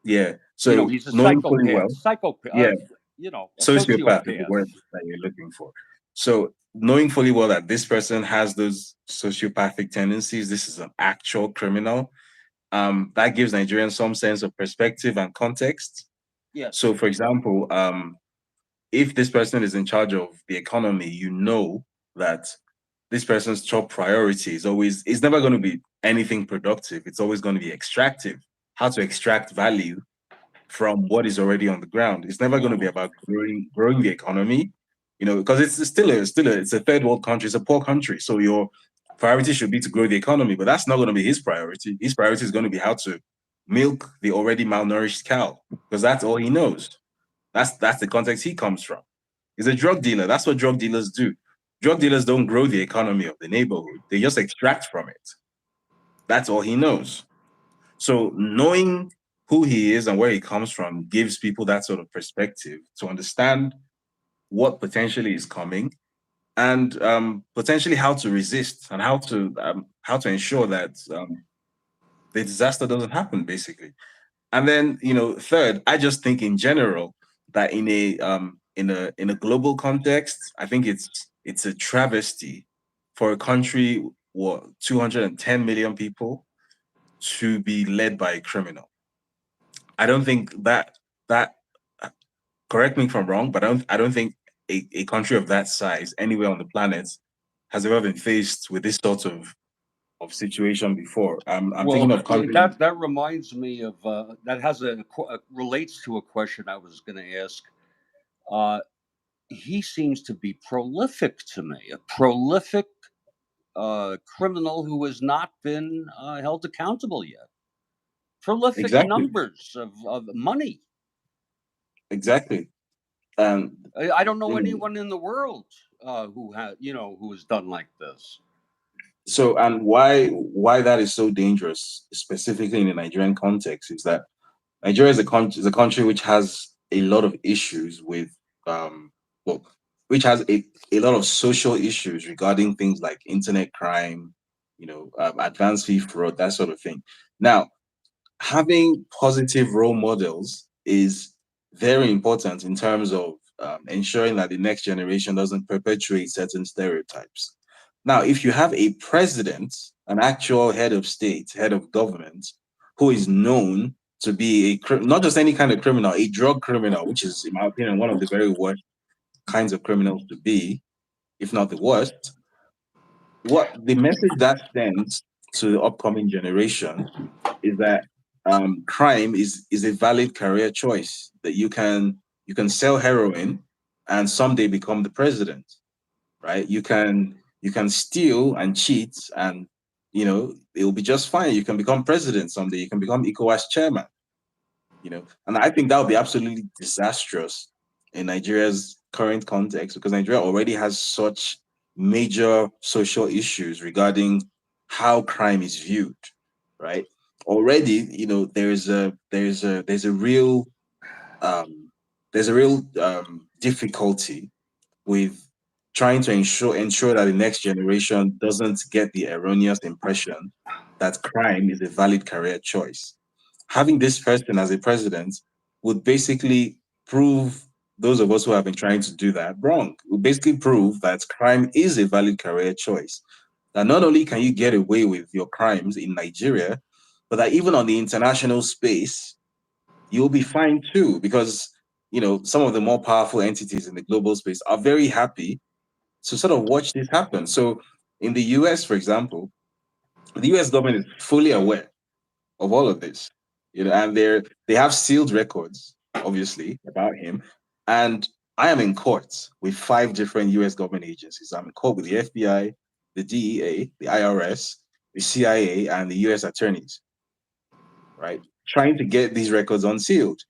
yeah. You know, So he's a knowing fully psychopath. well, yeah, You know, a sociopath is the sociopath. word that you're looking for. So knowing fully well that this person has those sociopathic tendencies, this is an actual criminal. That gives Nigerians some sense of perspective and context. Yes. So, for example, if this person is in charge of the economy, you know that this person's top priority is never going to be anything productive. It's always going to be extractive, how to extract value from what is already on the ground. It's never going to be about growing the economy, because it's a third world country, it's a poor country. So your priority should be to grow the economy, but that's not going to be his priority. His priority is going to be how to milk the already malnourished cow, because that's all he knows. That's the context he comes from. He's a drug dealer. That's what drug dealers do. Drug dealers don't grow the economy of the neighborhood. They just extract from it. That's all he knows. So knowing who he is and where he comes from gives people that sort of perspective to understand what potentially is coming and potentially how to resist and how to ensure that the disaster doesn't happen, basically. And then, third, I just think in general that in a global context, I think it's a travesty for a country, 210 million people, to be led by a criminal. I don't think that correct me if I'm wrong, but I don't think a country of that size anywhere on the planet has ever been faced with this sort of situation before. I'm Well, thinking of countries. that reminds me of that has relates to a question I was going to ask. Uh, he seems to be prolific to me, a prolific criminal who has not been held accountable yet. Prolific Exactly, numbers of money. exactly. Um, I don't know you know, anyone in the world who has done like this. so and why that is so dangerous, specifically in the Nigerian context, is that Nigeria is a country which has a lot of issues with well, which has a lot of social issues regarding things like internet crime, advanced fee fraud, that sort of thing. Now, having positive role models is very important in terms of ensuring that the next generation doesn't perpetuate certain stereotypes. Now, if you have a president, an actual head of state, head of government, who is known to be not just any kind of criminal, a drug criminal, which is, in my opinion, one of the very worst kinds of criminals to be, if not the worst, what the message that sends to the upcoming generation is that crime is a valid career choice, that you can sell heroin and someday become the president, right? You can steal and cheat, and it'll be just fine. You can become president someday. You can become ECOWAS chairman. And I think that would be absolutely disastrous in Nigeria's current context, because Nigeria already has such major social issues regarding how crime is viewed, right? Already, there's a real um, difficulty with trying to ensure that the next generation doesn't get the erroneous impression that crime is a valid career choice. Having this person as a president would basically prove those of us who have been trying to do that wrong. It would basically prove that crime is a valid career choice. That not only can you get away with your crimes in Nigeria, but that even on the international space, you'll be fine too, because some of the more powerful entities in the global space are very happy to sort of watch this happen. So in the US, for example, the US government is fully aware of all of this, and they have sealed records, obviously, about him. And I am in court with 5 different US government agencies. I'm in court with the FBI, the DEA, the IRS, the CIA, and the US attorneys, right? Trying to get these records unsealed.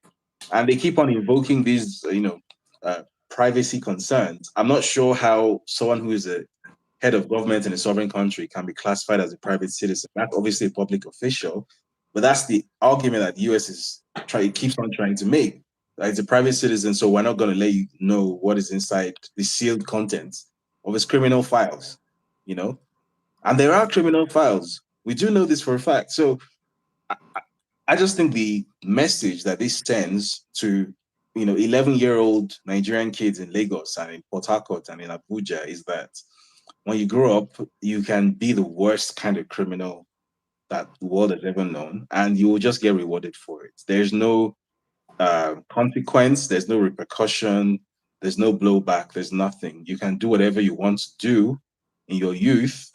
And they keep on invoking these, uh, privacy concerns. I'm not sure how someone who is a head of government in a sovereign country can be classified as a private citizen. That's obviously a public official, but that's the argument that the US keeps on trying to make. That it's a private citizen, so we're not going to let you know what is inside the sealed contents of his criminal files, you know. And there are criminal files. We do know this for a fact. So I just think the message that this sends to 11-year-old Nigerian kids in Lagos and in Port Harcourt and in Abuja is that when you grow up, you can be the worst kind of criminal that the world has ever known, and you will just get rewarded for it. There's no consequence, there's no repercussion, there's no blowback, there's nothing. You can do whatever you want to do in your youth,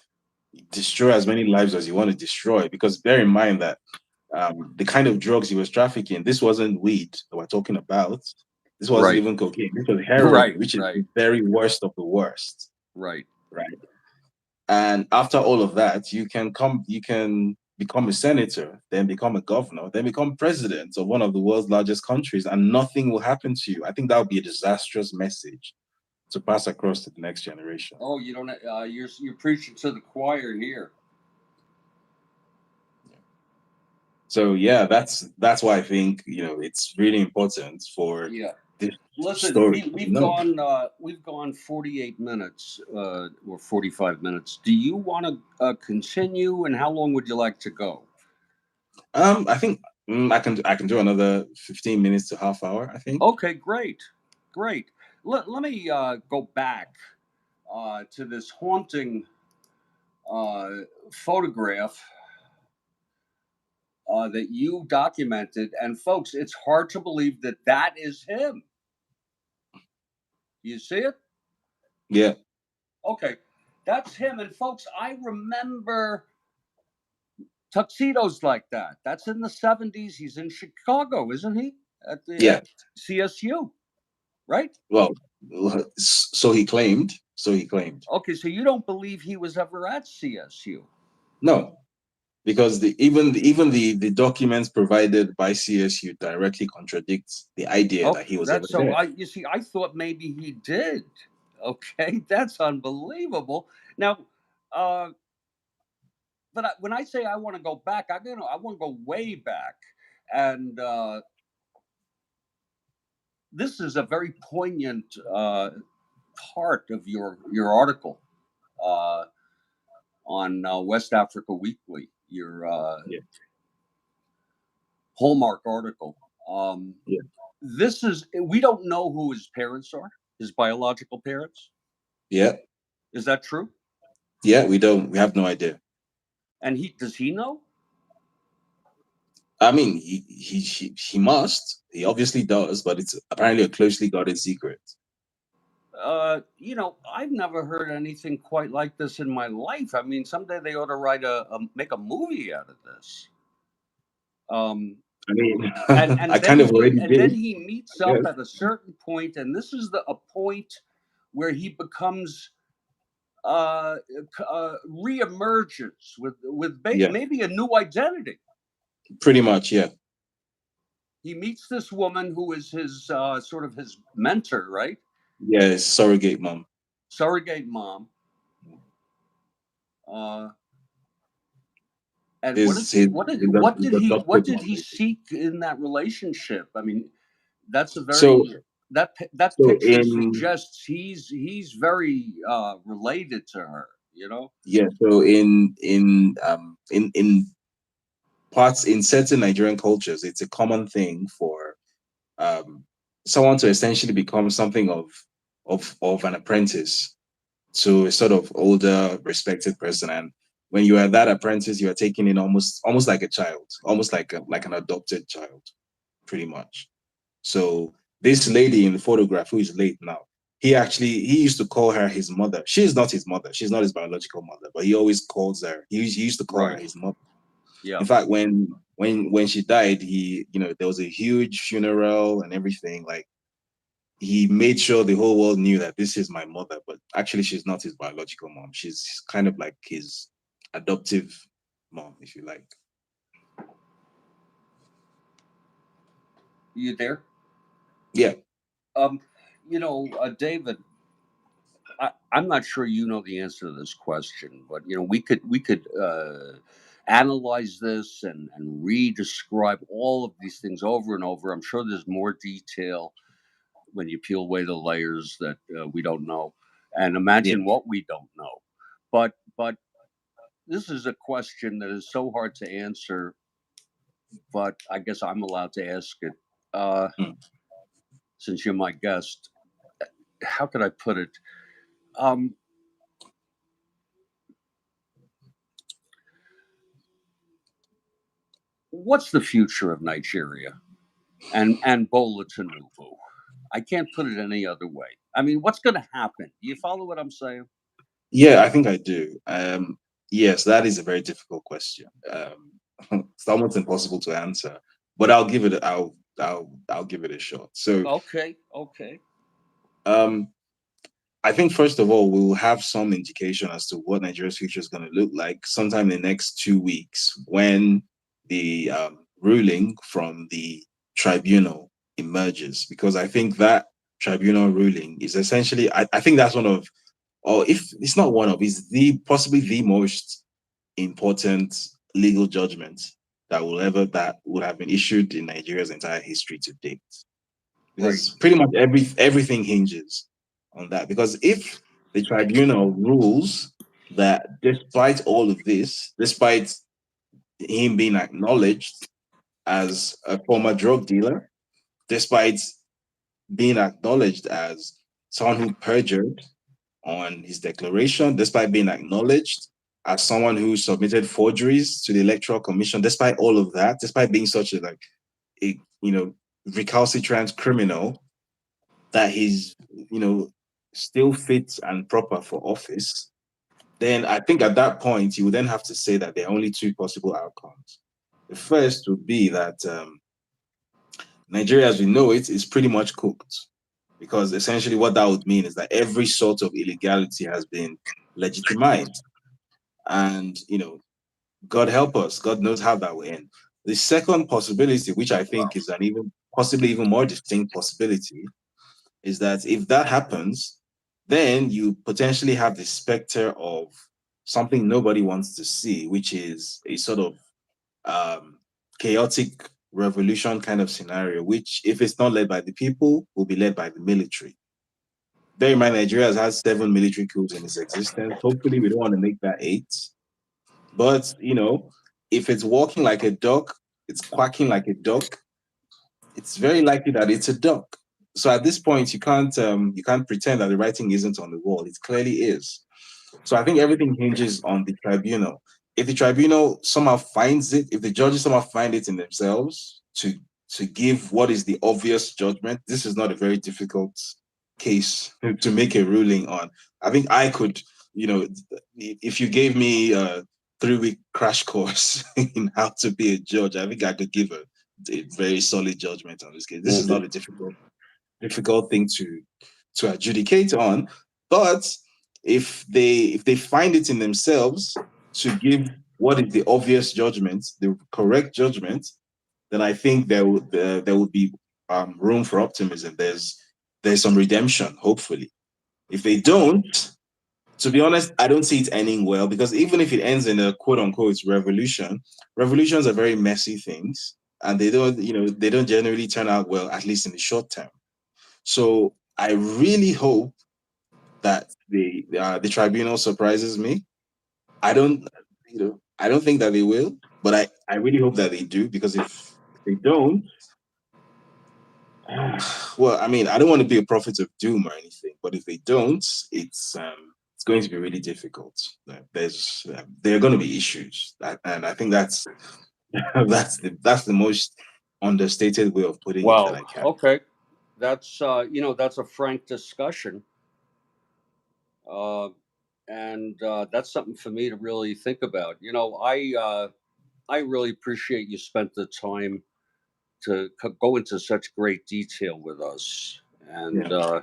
destroy as many lives as you want to destroy. Because bear in mind that the kind of drugs he was trafficking, this wasn't weed that we're talking about. This wasn't Right. even cocaine. This was heroin, Right. which is Right. the very worst of the worst. Right. Right. And after all of that, you can become a senator, then become a governor, then become president of one of the world's largest countries, and nothing will happen to you. I think that would be a disastrous message to pass across to the next generation. Oh, you don't. You're preaching to the choir here. So yeah, that's why I think it's really important for Yeah. this Listen, story to be known. we've gone 48 minutes or 45 minutes. Do you want to continue, and how long would you like to go? I think I can do another 15 minutes to half hour, I think. Okay, great, great. Let me go back to this haunting photograph that you documented, and folks, it's hard to believe that that is him. You see it? Yeah. Okay, that's him. And folks, I remember tuxedos like that. That's in the 70s. He's in Chicago, isn't he? Yeah. At CSU, right? Well, so he claimed. So he claimed. Okay, so you don't believe he was ever at CSU? No, because even the documents provided by CSU directly contradicts the idea Oh, that he was ever that's so. there. You see, I thought maybe he did. Okay, that's unbelievable. Now, uh, but when I say I want to go back, I want to go way back, and this is a very poignant part of your article uh, on West Africa Weekly, your Yeah, hallmark article. yeah, This is we don't know who his parents are, his biological parents. yeah, Is that true? yeah. We have no idea. And he know? I mean, he must. He obviously does, but it's apparently a closely guarded secret. I've never heard anything quite like this in my life. I mean, someday they ought to make a movie out of this. Um, I mean, I and kind then of already did. he meets up Yes. at a certain point, and this is a point where he becomes reemerges with Yeah, maybe a new identity. pretty much. Yeah, He meets this woman who is his sort of his mentor, right? yeah. Surrogate mom Surrogate mom. Uh, and is his, his what adopted did mom. he seek in that relationship? I mean, that's a So, very that so picture in suggests he's very related to her. yeah, so in parts in certain Nigerian cultures, it's a common thing for um someone to essentially become something of an apprentice to a sort of older, respected person. And when you are that apprentice, you are taken in almost like a child, almost like an adopted child. pretty much. So this lady in the photograph, who is late now, he used to call her his mother. She's not his mother. She's not his biological mother, but he always calls her. He used to call her Right. his mother. Yeah. In fact, when she died, there was a huge funeral and everything. Like he made sure the whole world knew that this is my mother, but actually she's not his biological mom. She's kind of like his adoptive mom, if you like. You there? Yeah. Um, David, I'm not sure you know the answer to this question, but we could analyze this and re-describe all of these things over and over. I'm sure there's more detail when you peel away the layers that we don't know, and Yeah. imagine what we don't know. But this is a question that is so hard to answer. But I guess I'm allowed to ask it, uh, Mm. since you're my guest. How could I put it? Um, what's the future of Nigeria and Bola Tinubu? I can't put it any other way. I mean, what's going to happen? Do you follow what I'm saying? Yeah, I think I do. Yes, that is a very difficult question. It's almost impossible to answer, but I'll give it a shot. So, Okay, okay, um, I think first of all, we will have some indication as to what Nigeria's future is going to look like sometime in the next 2 weeks when the ruling from the tribunal emerges. Because I think that tribunal ruling is essentially, I think that's one of, or if it's not one of, is the possibly the most important legal judgment that would have been issued in Nigeria's entire history to date, right, because pretty much everything hinges on that. Because if the tribunal rules that despite all of this, despite him being acknowledged as a former drug dealer, despite being acknowledged as someone who perjured on his declaration, despite being acknowledged as someone who submitted forgeries to the Electoral Commission, despite all of that, despite being such a recalcitrant criminal, that he's still fit and proper for office, then I think at that point you would then have to say that there are only two possible outcomes. The first would be that Nigeria, as we know it, is pretty much cooked, because essentially what that would mean is that every sort of illegality has been legitimized, and God help us, God knows how that will end. The second possibility, which I think is an even possibly even more distinct possibility, is that if that happens, then you potentially have the specter of something nobody wants to see, which is a sort of um, chaotic revolution kind of scenario, which, if it's not led by the people, will be led by the military. Bear in mind, Nigeria has had 7 military coups in its existence. Hopefully, we don't want to make that 8. But, if it's walking like a duck, it's quacking like a duck, it's very likely that it's a duck. So at this point, you can't pretend that the writing isn't on the wall. It clearly is. So I think everything hinges on the tribunal. If the tribunal somehow finds it, if the judges somehow find it in themselves to give what is the obvious judgment, this is not a very difficult case to make a ruling on. I think I could, if you gave me a 3-week crash course in how to be a judge, I think I could give a very solid judgment on this case. This is mm-hmm. not a difficult thing to adjudicate on. But if they find it in themselves to give what is the obvious judgment, the correct judgment, then I think there would be room for optimism. There's some redemption, hopefully. If they don't, to be honest, I don't see it ending well, because even if it ends in a quote unquote revolution, revolutions are very messy things, and they don't generally turn out well, at least in the short term. So I really hope that the tribunal surprises me. I don't think that they will, but I really hope that they do, because if they don't, well, I mean, I don't want to be a prophet of doom or anything, but if they don't, it's going to be really difficult. There are going to be issues, and I think that's that's the most understated way of putting it that Well, I can. okay, that's that's a frank discussion, uh, and that's something for me to really think about. I really appreciate you spent the time to go into such great detail with us, and Yeah.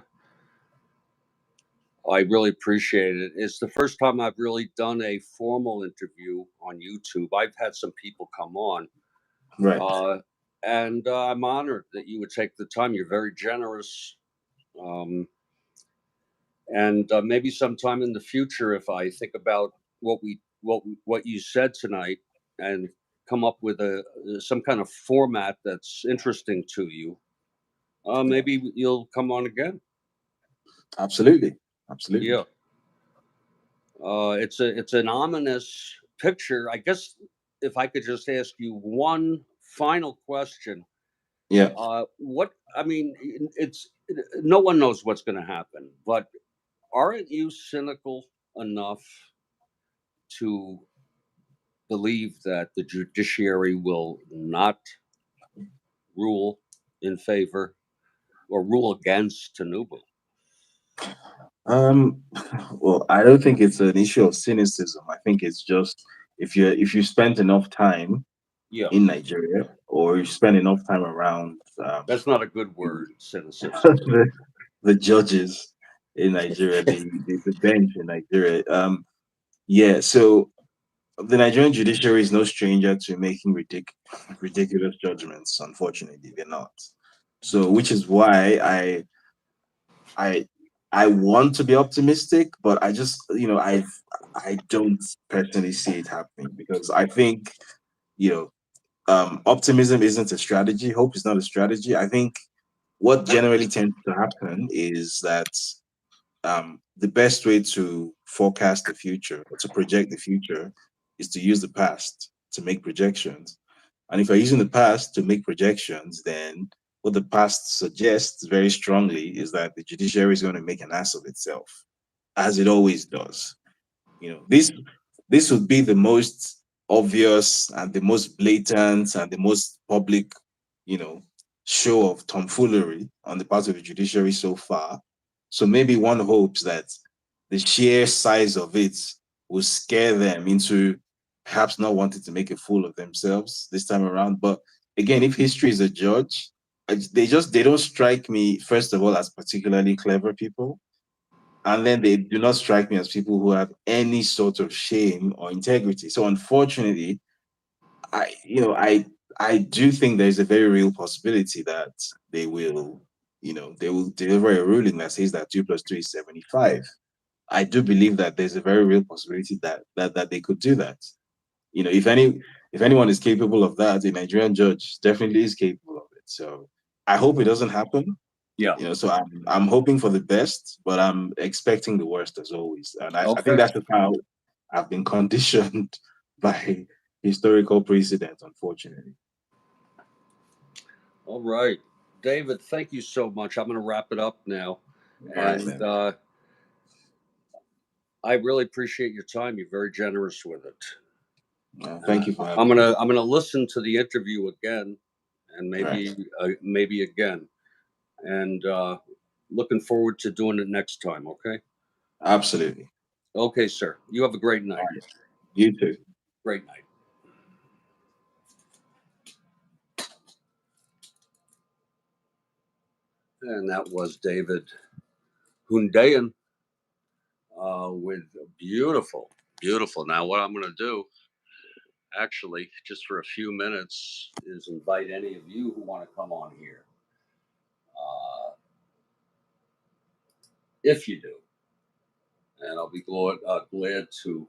I really appreciate it. It's the first time I've really done a formal interview on YouTube. I've had some people come on, Right. uh, and I'm honored that you would take the time. You're very generous. Um, and maybe sometime in the future, if I think about what you said tonight, and come up with a some kind of format that's interesting to you, Yeah. maybe you'll come on again. Absolutely. Absolutely. Yeah, it's an ominous picture. I guess if I could just ask you one final question, Yeah. what I mean, no one knows what's going to happen, but aren't you cynical enough to believe that the judiciary will not rule in favor or rule against Tinubu? Um, well, I don't think it's an issue of cynicism. I think it's just if you spent enough time Yeah, in Nigeria or you spend enough time around that's not a good word, cynicism. the judges in Nigeria, the bench in Nigeria. Yeah, so the Nigerian judiciary is no stranger to making ridiculous judgments. Unfortunately, they're not. So, which is why I I want to be optimistic, but I just I don't personally see it happening because I think you know optimism isn't a strategy. Hope is not a strategy. I think what generally tends to happen is that the best way to forecast the future or to project the future is to use the past to make projections. And if you're using the past to make projections, then what the past suggests very strongly is that the judiciary is going to make an ass of itself, as it always does. This would be the most obvious and the most blatant and the most public, you know, show of tomfoolery on the part of the judiciary so far. So maybe one hopes that the sheer size of it will scare them into perhaps not wanting to make a fool of themselves this time around. But again, if history is a judge, they don't strike me first of all as particularly clever people, and then they do not strike me as people who have any sort of shame or integrity. So unfortunately, I do think there's a very real possibility that they will, they will deliver a ruling that says that 2 + 2 is 75. I do believe that there's a very real possibility that they could do that. If anyone is capable of that, a Nigerian judge definitely is capable of it. So I hope it doesn't happen. Yeah. So I'm hoping for the best, but I'm expecting the worst as always. And I think Okay. that's just how I've been conditioned by historical precedent, unfortunately. All right, David. Thank you so much. I'm going to wrap it up now, All right and then. I really appreciate your time. You're very generous with it. Thank you for I'm having me. gonna listen to the interview again, and All right. maybe again, and looking forward to doing it next time. Okay. Absolutely. Okay, sir. You have a great All night. right. You too. Great night. And that was David Hundeyin with beautiful, beautiful. Now, what I'm going to do, actually, just for a few minutes, is invite any of you who want to come on here. If you do, and I'll be glad to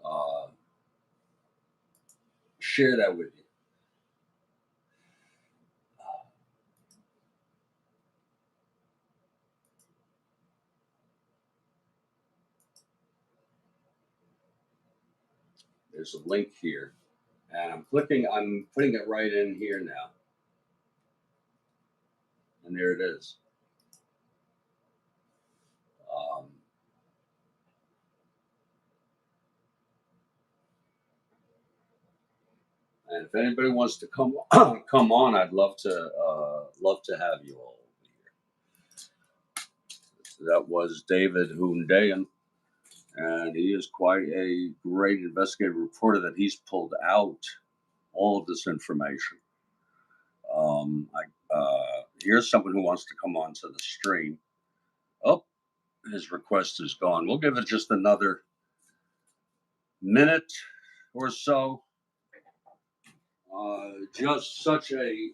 uh, share that with you. There's a link here, and I'm putting it right in here now, and there it is. Um, And if anybody wants to come come on, I'd love to have you all here. That was David Hundeyin, and he is quite a great investigative reporter that he's pulled out all of this information. Here's someone who wants to come on to the stream. Oh, his request is gone. We'll give it just another minute or so. Just such a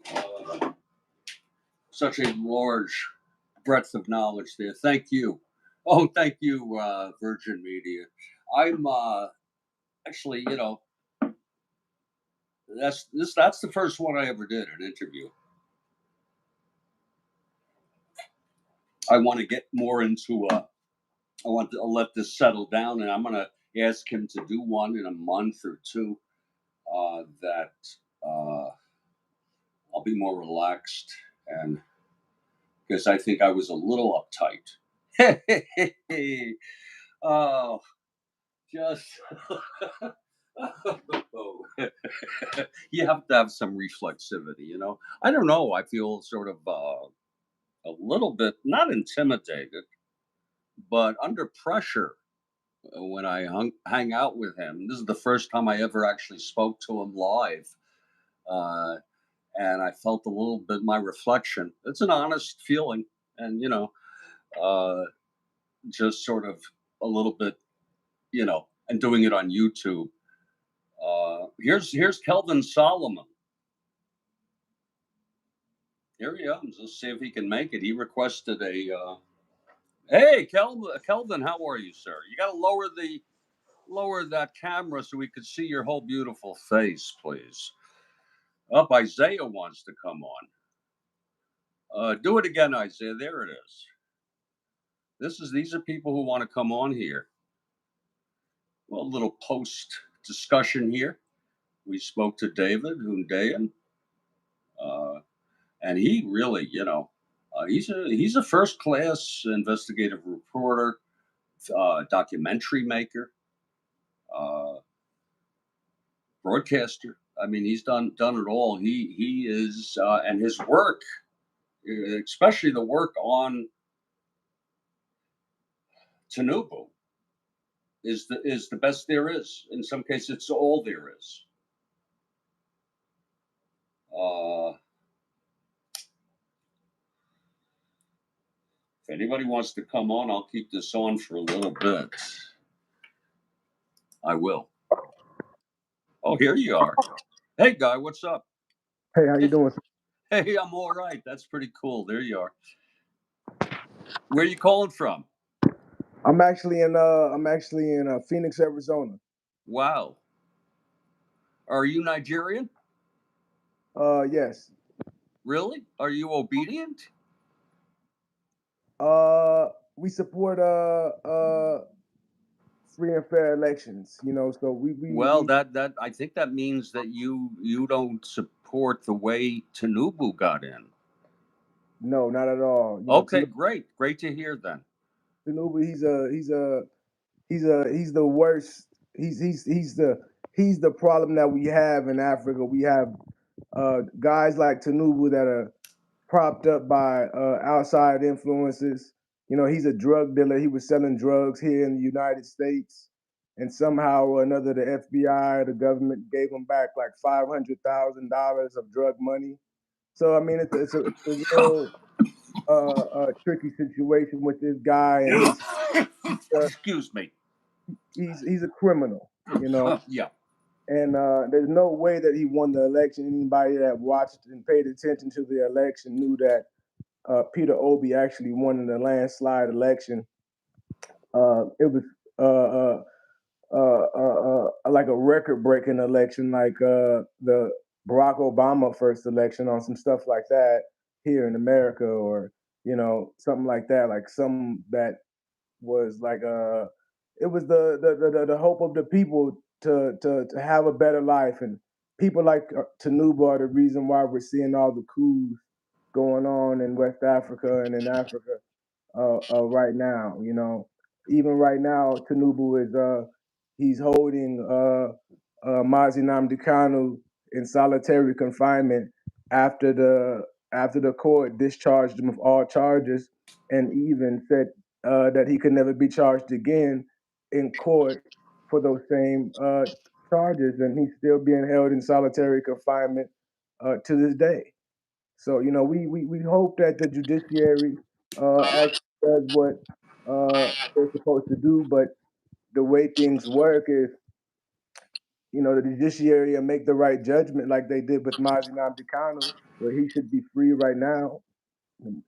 large breadth of knowledge there. Thank you. Oh, thank you, Virgin Media. I'm actually, that's the first one I ever did, an interview. I want to get more into I want to let this settle down, and I'm going to ask him to do one in a month or two. That I'll be more relaxed, and because I think I was a little uptight. Oh, just you have to have some reflexivity, I don't know. I feel sort of a little bit not intimidated, but under pressure when I hang out with him. This is the first time I ever actually spoke to him live. And I felt a little bit my reflection. It's an honest feeling, and uh, just sort of a little bit, and doing it on YouTube. Here's Kelvin Solomon. Here he comes. Let's see if he can make it. He requested a. Hey, Kelvin, how are you, sir? You got to lower that camera so we could see your whole beautiful face, please. Up, Isaiah wants to come on. Do it again, Isaiah. There it is. These are people who want to come on here. Well, a little post discussion here. We spoke to David Hundeyin, and he really, he's a first class investigative reporter, documentary maker, uh, broadcaster. I mean, he's done it all. He is, and his work, especially the work on Tinubu, is the best there is. In some cases, it's all there is. If anybody wants to come on, I'll keep this on for a little bit. I will. Oh, here you are. Hey, guy, what's up? Hey, how you doing? Hey, I'm all right. That's pretty cool. There you are. Where are you calling from? I'm actually in Phoenix, Arizona. Wow. Are you Nigerian? Yes. Really? Are you obedient? We support free and fair elections. So Well, that I think that means that you don't support the way Tinubu got in. No, not at all. Okay, great to hear then. Tinubu, he's the worst. He's the problem that we have in Africa. We have guys like Tinubu that are propped up by outside influences. He's a drug dealer. He was selling drugs here in the United States, and somehow or another, the FBI, the government, gave him back like $500,000 of drug money. So I mean, it's a real tricky situation with this guy, and Excuse me. he's a criminal. Yeah. And there's no way that he won the election. Anybody that watched and paid attention to the election knew that Peter Obi actually won in the landslide election. It was like a record-breaking election, like the Barack Obama first election on some stuff like that here in America, or something like that, like some that was like it was the hope of the people to have a better life, and people like Tinubu are the reason why we're seeing all the coups going on in West Africa and in Africa right now. Even right now, Tinubu is he's holding Mazi Nnamdi Kanu in solitary confinement after the court discharged him of all charges, and even said that he could never be charged again in court for those same charges, and he's still being held in solitary confinement to this day. So we hope that the judiciary actually does what they're supposed to do, but the way things work is, the judiciary will make the right judgment like they did with Mazi Nnamdi Kanu, where he should be free right now.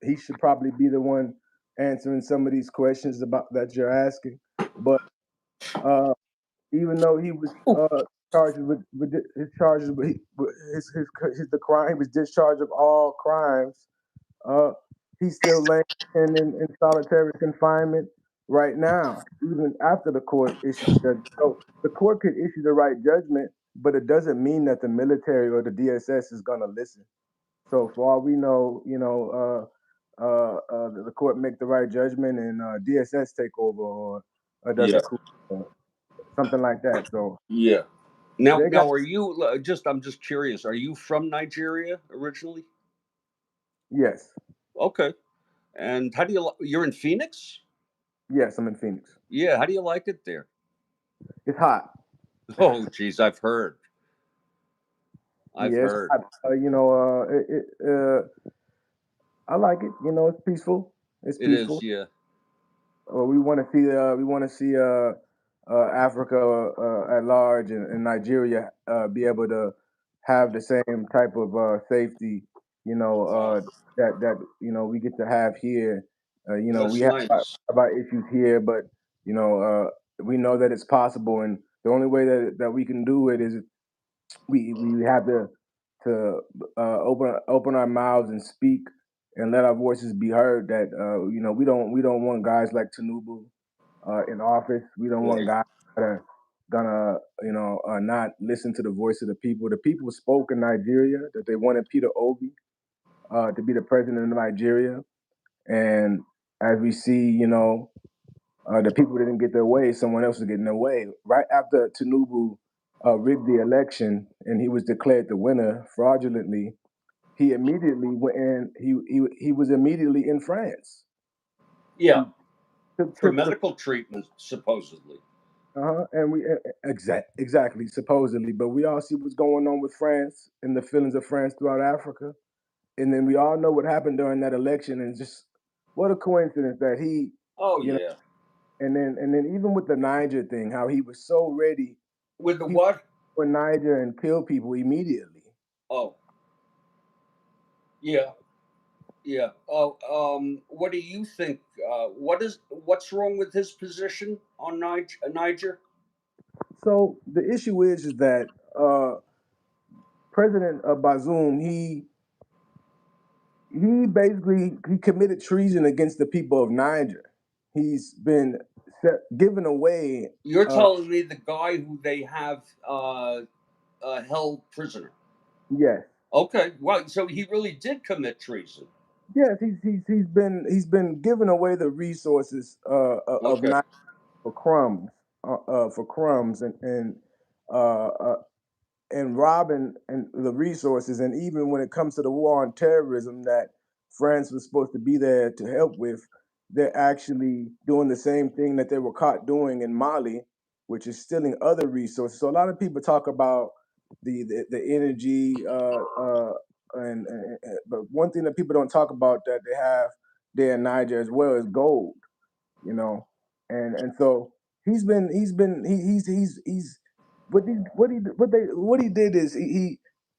He should probably be the one answering some of these questions about that you're asking. But uh, even though he was charged with his charges, with his the crime, he was discharged of all crimes. Uh, he's still laying in solitary confinement right now, even after the court issued judgment. So the court could issue the right judgment, but it doesn't mean that the military or the DSS is going to listen. So for all we know, the court make the right judgment and DSS take over, or does Yeah. a coup, or something like that. So Yeah. Now, they got are you I'm just curious. Are you from Nigeria originally? yes, Okay. And how do you're in Phoenix? yes, I'm in Phoenix. Yeah. How do you like it there? It's hot. Oh, geez, I've heard. I've Yes, heard. I like it. It's peaceful. It's It is. peaceful. Yeah. We want to see. We want to see Africa at large and Nigeria be able to have the same type of safety. That we get to have here. We That's have nice. about issues here, but we know that it's possible, and the only way that we can do it is we have to open our mouths and speak and let our voices be heard. That we don't want guys like Tinubu in office. We don't want Right. guys that are gonna not listen to the voice of the people. The people spoke in Nigeria that they wanted Peter Obi to be the president of Nigeria, and as we see, the people didn't get their way, someone else was getting their way. Right after Tinubu rigged the election and he was declared the winner fraudulently, he immediately went in. He was immediately in France. Yeah. He took For trips to medical treatment, supposedly. and we exactly supposedly, but we all see what's going on with France and the feelings of France throughout Africa, and then we all know what happened during that election, and just what a coincidence that he, Oh, you know, yeah. and then even with the Niger thing, how he was so ready, With the he what? for Niger and kill people immediately. Oh, yeah. Yeah. Oh, what do you think? What's wrong with his position on Niger? So the issue is that President Bazoum, he committed treason against the people of Niger. He's been given away. You're Uh, telling me the guy who they have held prisoner. yes, Okay, well, so he really did commit treason. yes, he's been given away the resources of Okay, Niger for crumbs, uh, uh, and robbing and the resources, and even when it comes to the war on terrorism that France was supposed to be there to help with, they're actually doing the same thing that they were caught doing in Mali, which is stealing other resources. So a lot of people talk about the energy, but one thing that people don't talk about that they have there in Niger as well is gold. You know, and so he's what he did is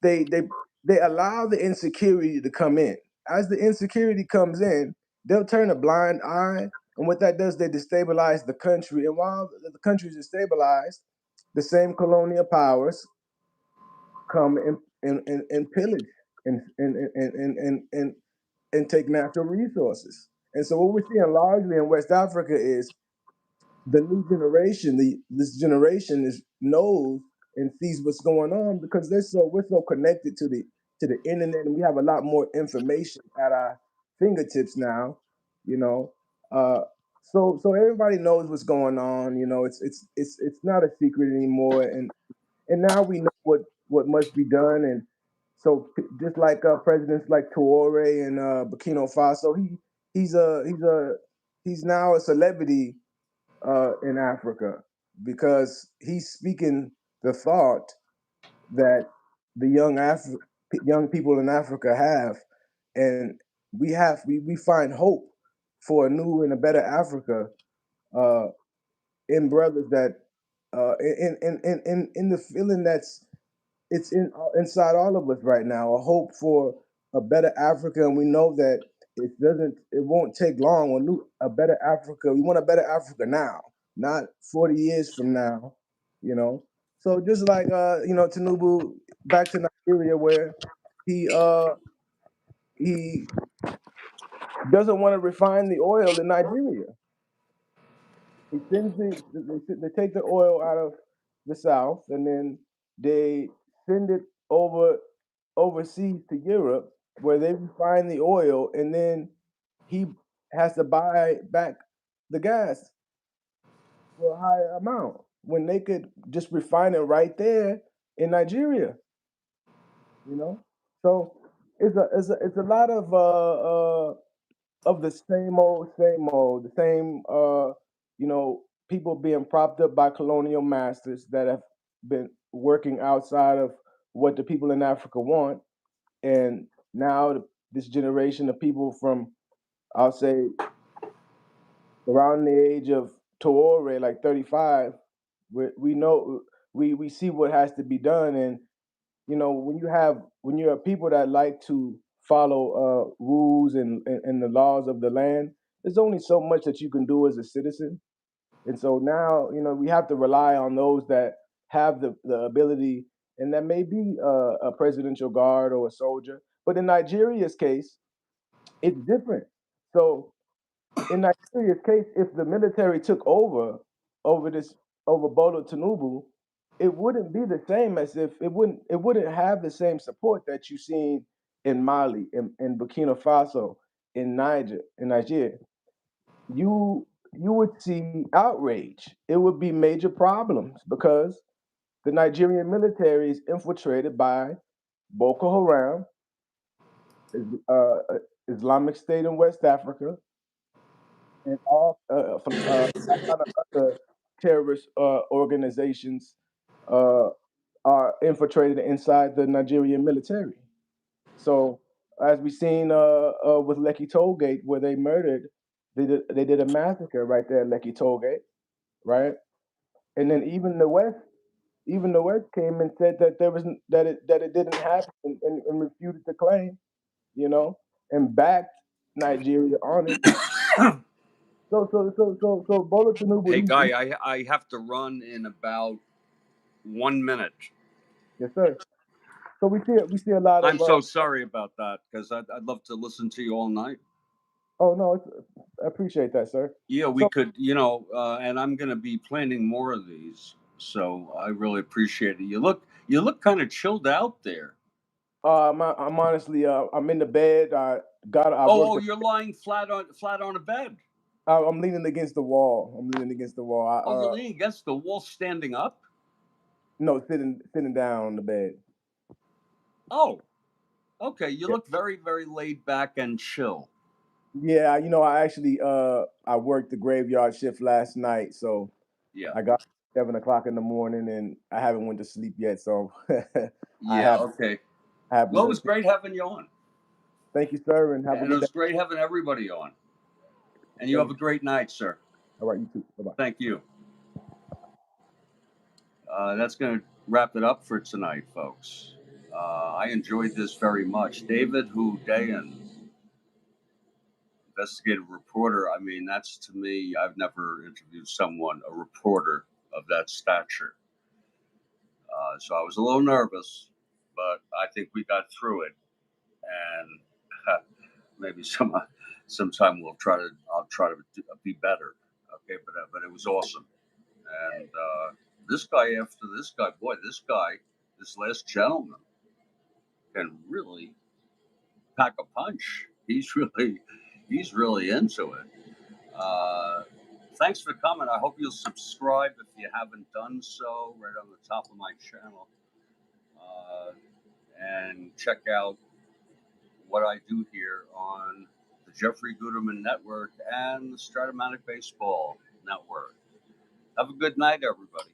they allow the insecurity to come in. As the insecurity comes in, they'll turn a blind eye, and what that does, they destabilize the country. And while the country is destabilized, the same colonial powers come and pillage and take natural resources. And so what we're seeing largely in West Africa is the new generation, this generation knows and sees what's going on because we're so connected to the internet, and we have a lot more information at our fingertips now. You know, uh, so everybody knows what's going on. It's not a secret anymore, and now we know what must be done. And so just like presidents like Traore and Burkina Faso, he's now a celebrity in Africa because he's speaking the thought that the young people in Africa have, and we find hope for a new and a better Africa uh, in brothers that in the feeling that's it's inside all of us right now, a hope for a better Africa, and we know that it won't take long. A better Africa. We want a better Africa now, not 40 years from now, you know. So just like Tinubu back to Nigeria, where he uh he doesn't want to refine the oil in Nigeria. He sends they take the oil out of the south, and then they send it overseas to Europe, where they refine the oil, and then he has to buy back the gas for a higher amount when they could just refine it right there in Nigeria. You know, so it's a lot of the same old, the same people being propped up by colonial masters that have been working outside of what the people in Africa want, and now this generation of people from, I'll say, around the age of Traore, like 35, we know we see what has to be done. And when you're people that like to follow rules and the laws of the land, there's only so much that you can do as a citizen. And so now, we have to rely on those that have the ability, and that may be a presidential guard or a soldier. But in Nigeria's case, it's different. So in Nigeria's case, if the military took over this over Bola Tinubu, it wouldn't be the same as if it wouldn't have the same support that you've seen in Mali, in Burkina Faso, in Nigeria. You would see outrage. It would be major problems because the Nigerian military is infiltrated by Boko Haram, Islamic State in West Africa, and all kind of other terrorist organizations uh, are infiltrated inside the Nigerian military. So, as we seen with Lekki Tollgate, where they did a massacre right there at Lekki Tollgate, right? And then even the West came and said that there was that it didn't happen, and refuted the claim, and backed Nigeria on it. So Bola Tinubu, Hey, Guy, I have to run in about 1 minute. yes, sir. So we see a lot I'm of. so sorry about that because I'd love to listen to you all night. Oh no, I appreciate that, sir. Yeah, we So could, and I'm going to be planning more of these. So I really appreciate it. You look kind of chilled out there. I'm honestly I'm in the bed. I worked. Oh, you're lying flat on a bed. I'm leaning against the wall. I'm leaning against the wall. Oh, you're leaning against the wall, standing up. No, sitting down on the bed. Oh, okay. You Yeah, look very, very laid back and chill. yeah. I actually I worked the graveyard shift last night, so Yeah, I got 7 o'clock in the morning, and I haven't went to sleep yet. So I yeah. have Okay. I haven't Well, it been. was great having you on, Thank you, sir, and have a and it good day. was great having everybody on. And you have Thank a you. great night, sir. All right, you too. Bye bye. Thank you. That's going to wrap it up for tonight, folks. I enjoyed this very much. David Hundeyin, investigative reporter. I mean, that's to me, I've never interviewed a reporter of that stature. So I was a little nervous, but I think we got through it. And maybe sometime I'll try to be better. Okay, but it was awesome. And this last gentleman can really pack a punch. He's really into it. Uh, Thanks for coming. I hope you'll subscribe if you haven't done so, right on the top of my channel. and check out what I do here on the Jeffrey Guterman Network and the Stratomatic Baseball Network. Have a good night, everybody.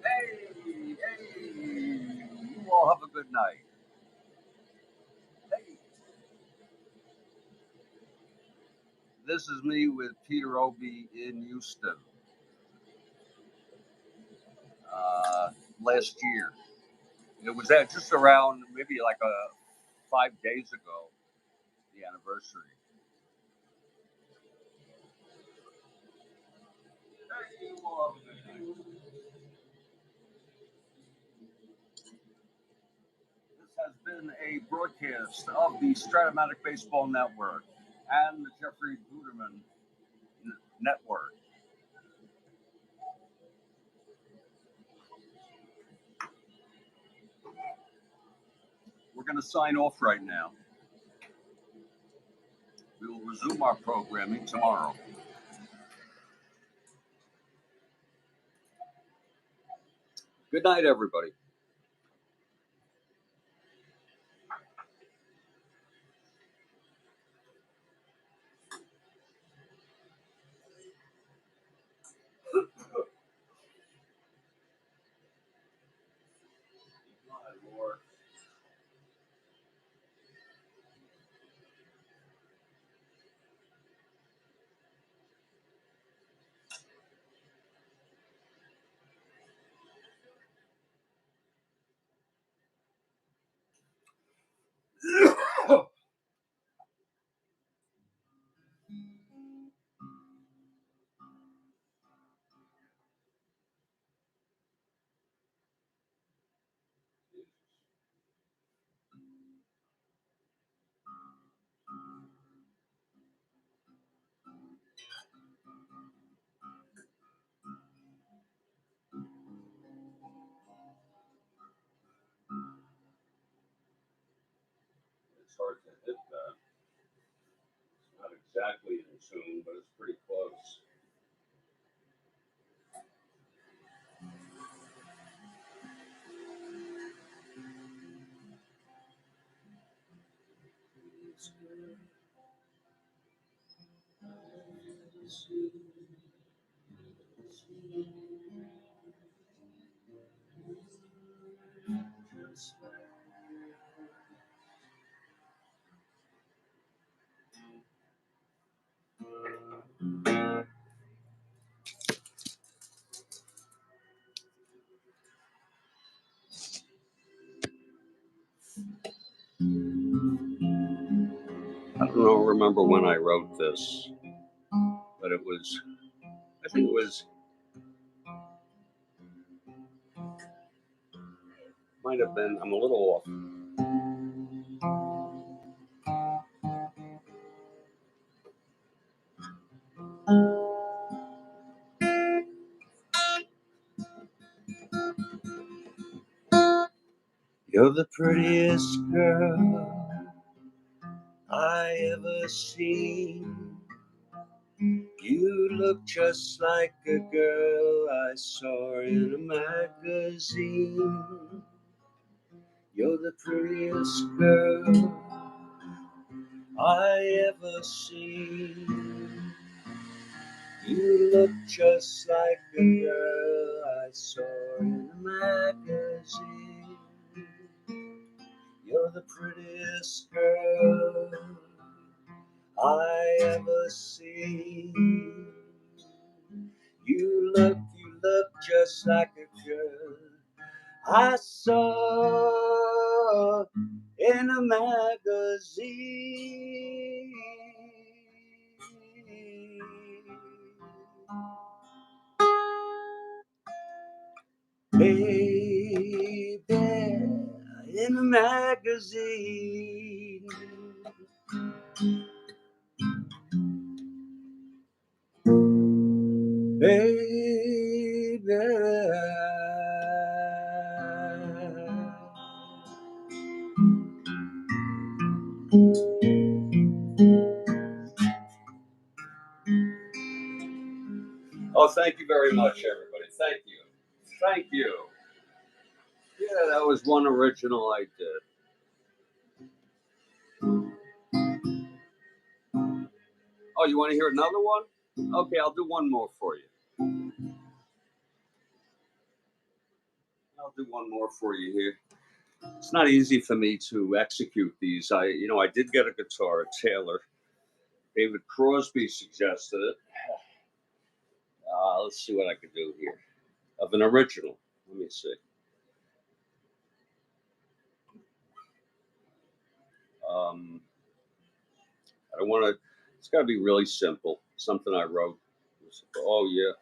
Hey, you all have a good night. Hey. This is me with Peter Obie in Houston last year. It was at just around maybe like 5 days ago, the anniversary. Hey, you all have a good night. This has been a broadcast of the Stratomatic Baseball Network and the Jeffrey Guterman Network. We're going to sign off right now. We will resume our programming tomorrow. Good night, everybody. My Lord. It's hard to hit that. It's not exactly in tune, but it's pretty close. I don't remember when I wrote this, but I think it was, might have been, I'm a little off. You're the prettiest girl I ever seen. You look just like a girl I saw in a magazine. You're the prettiest girl I ever seen. You look just like a girl I saw in a magazine. You're the prettiest girl I ever seen. You look just like a girl I saw in a magazine. Baby, in a magazine. Baby, oh, thank you very much, everybody. Thank you. Thank you. Yeah, that was one original I did. Oh, you want to hear another one? Okay, I'll do one more for you. I'll do one more for you here. It's not easy for me to execute these. I did get a guitar, a Taylor. David Crosby suggested it. Let's see what I could do here. Of an original. Let me see. I don't want to, it's got to be really simple. Something I wrote. Oh, yeah.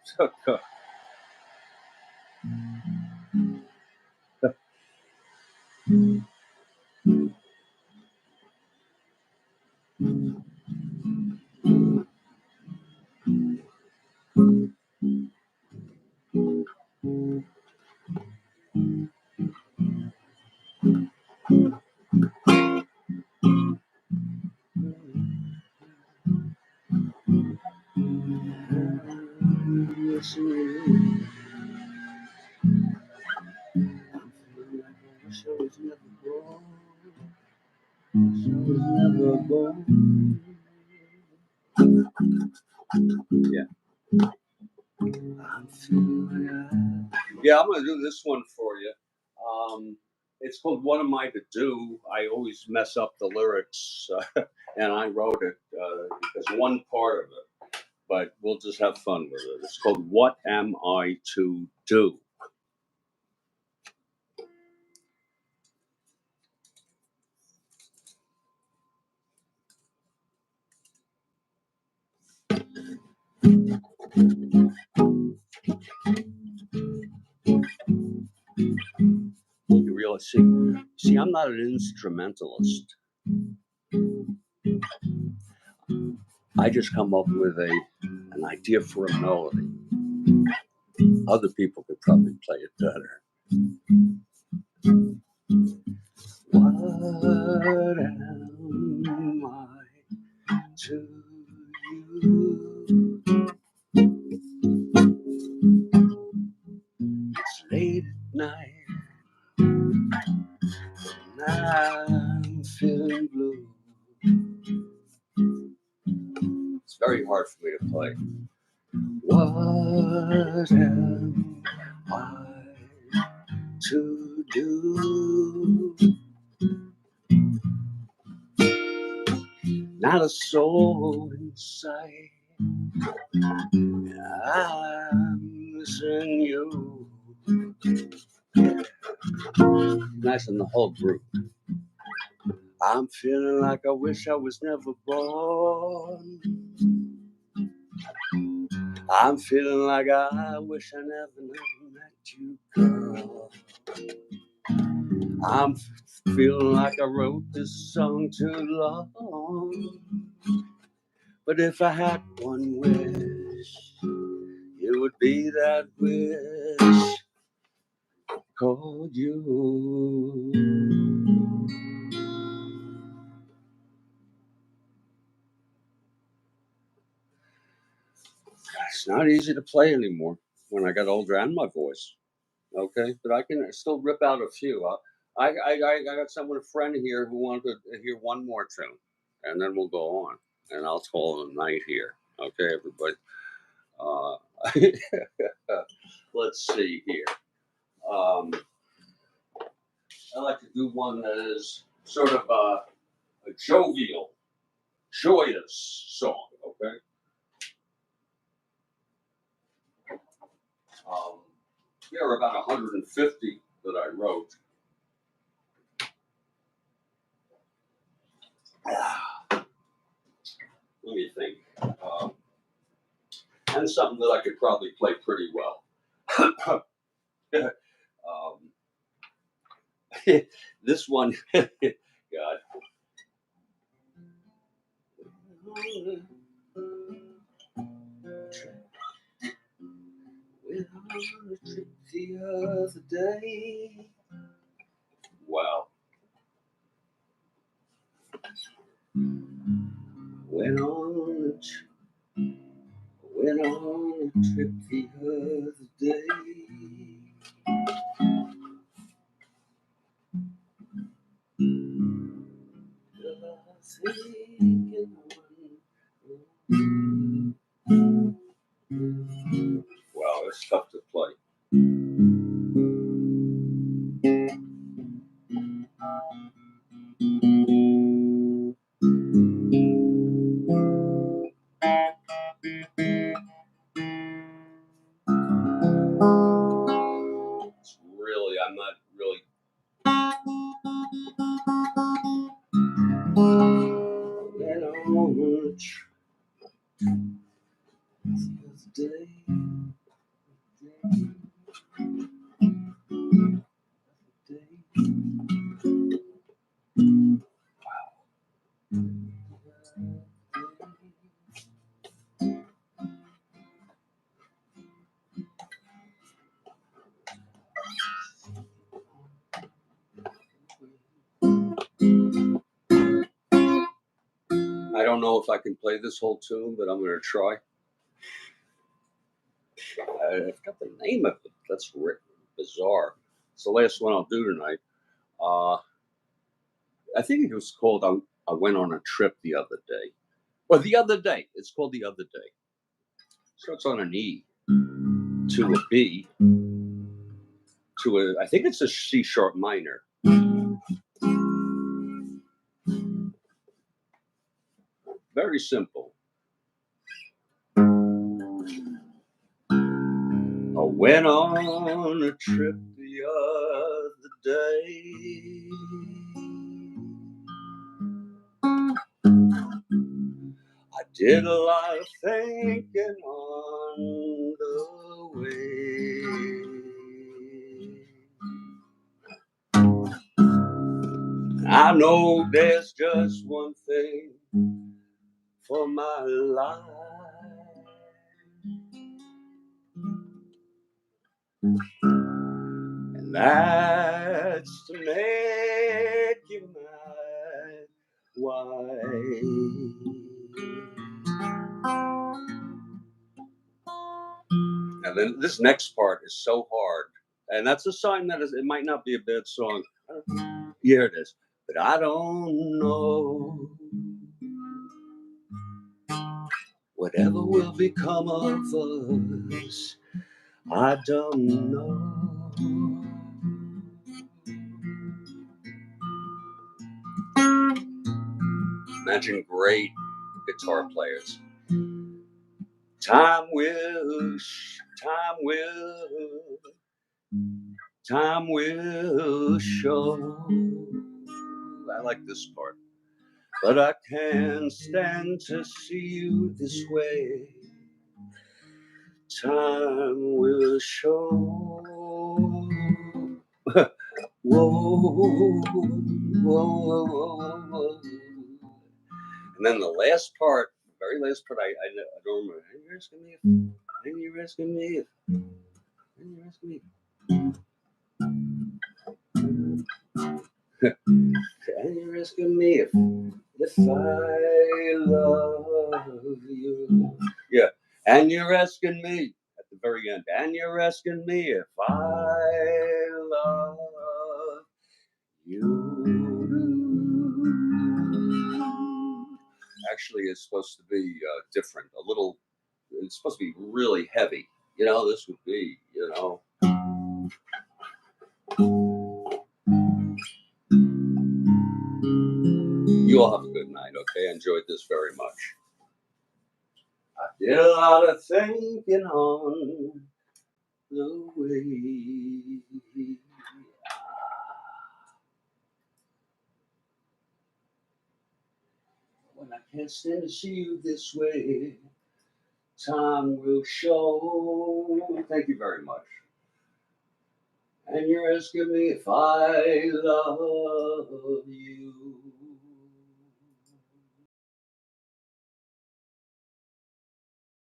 Yeah. Yeah, I'm going to do this one for you. It's called What Am I to Do? I always mess up the lyrics, and I wrote it as one part of it, but we'll just have fun with it. It's called What Am I to Do? You realize, see, I'm not an instrumentalist. I just come up with an idea for a melody. Other people could probably play it better. What am I to you? It's late at night, and I'm feeling blue. It's very hard for me to play. What am I to do? Not a soul in sight. I'm missing you. Nice in the whole group. I'm feeling like I wish I was never born. I'm feeling like I wish I never met you, girl. I'm feeling like I wrote this song too long. But if I had one wish, it would be that wish called you. It's not easy to play anymore when I got older and my voice. Okay, but I can still rip out a few. I got a friend here who wanted to hear one more tune, and then we'll go on, and I'll call it a night here. Okay, everybody. Let's see here. I like to do one that is sort of a jovial, joyous song. Okay. There are about 150 that I wrote. Let me think. And something that I could probably play pretty well. This one, God. Went on a trip the other day. Wow, it's tough to play. It's really, I'm not really. Went on a trip the other day. I don't know if I can play this whole tune, but I'm going to try. I've got the name of it. That's bizarre. It's the last one I'll do tonight. I think it was called I Went on a Trip the Other Day. Well, the other day. It's called The Other Day. Starts on an E to a B to a, I think it's a C sharp minor. Very simple. I went on a trip the other day. I did a lot of thinking on the way. I know there's just one thing for my life. And that's to make you my wife. And then this next part is so hard. And that's a sign that it might not be a bad song. Here it is. But I don't know. Whatever will become of us, I don't know. Imagine great guitar players. Time will show. I like this part. But I can't stand to see you this way. Time will show. Whoa, whoa, whoa. And then the last part, the very last part, I don't remember. And you're asking me if, and you're asking me if, and you're asking me if, and you're asking me if I love you. Yeah, and you're asking me at the very end, and you're asking me if I love you. Actually, it's supposed to be different, a little. It's supposed to be really heavy. You know, this would be, you know. You all have a good night, okay? I enjoyed this very much. I did a lot of thinking on the way. When I can't stand to see you this way, time will show. Thank you very much. And you're asking me if I love you.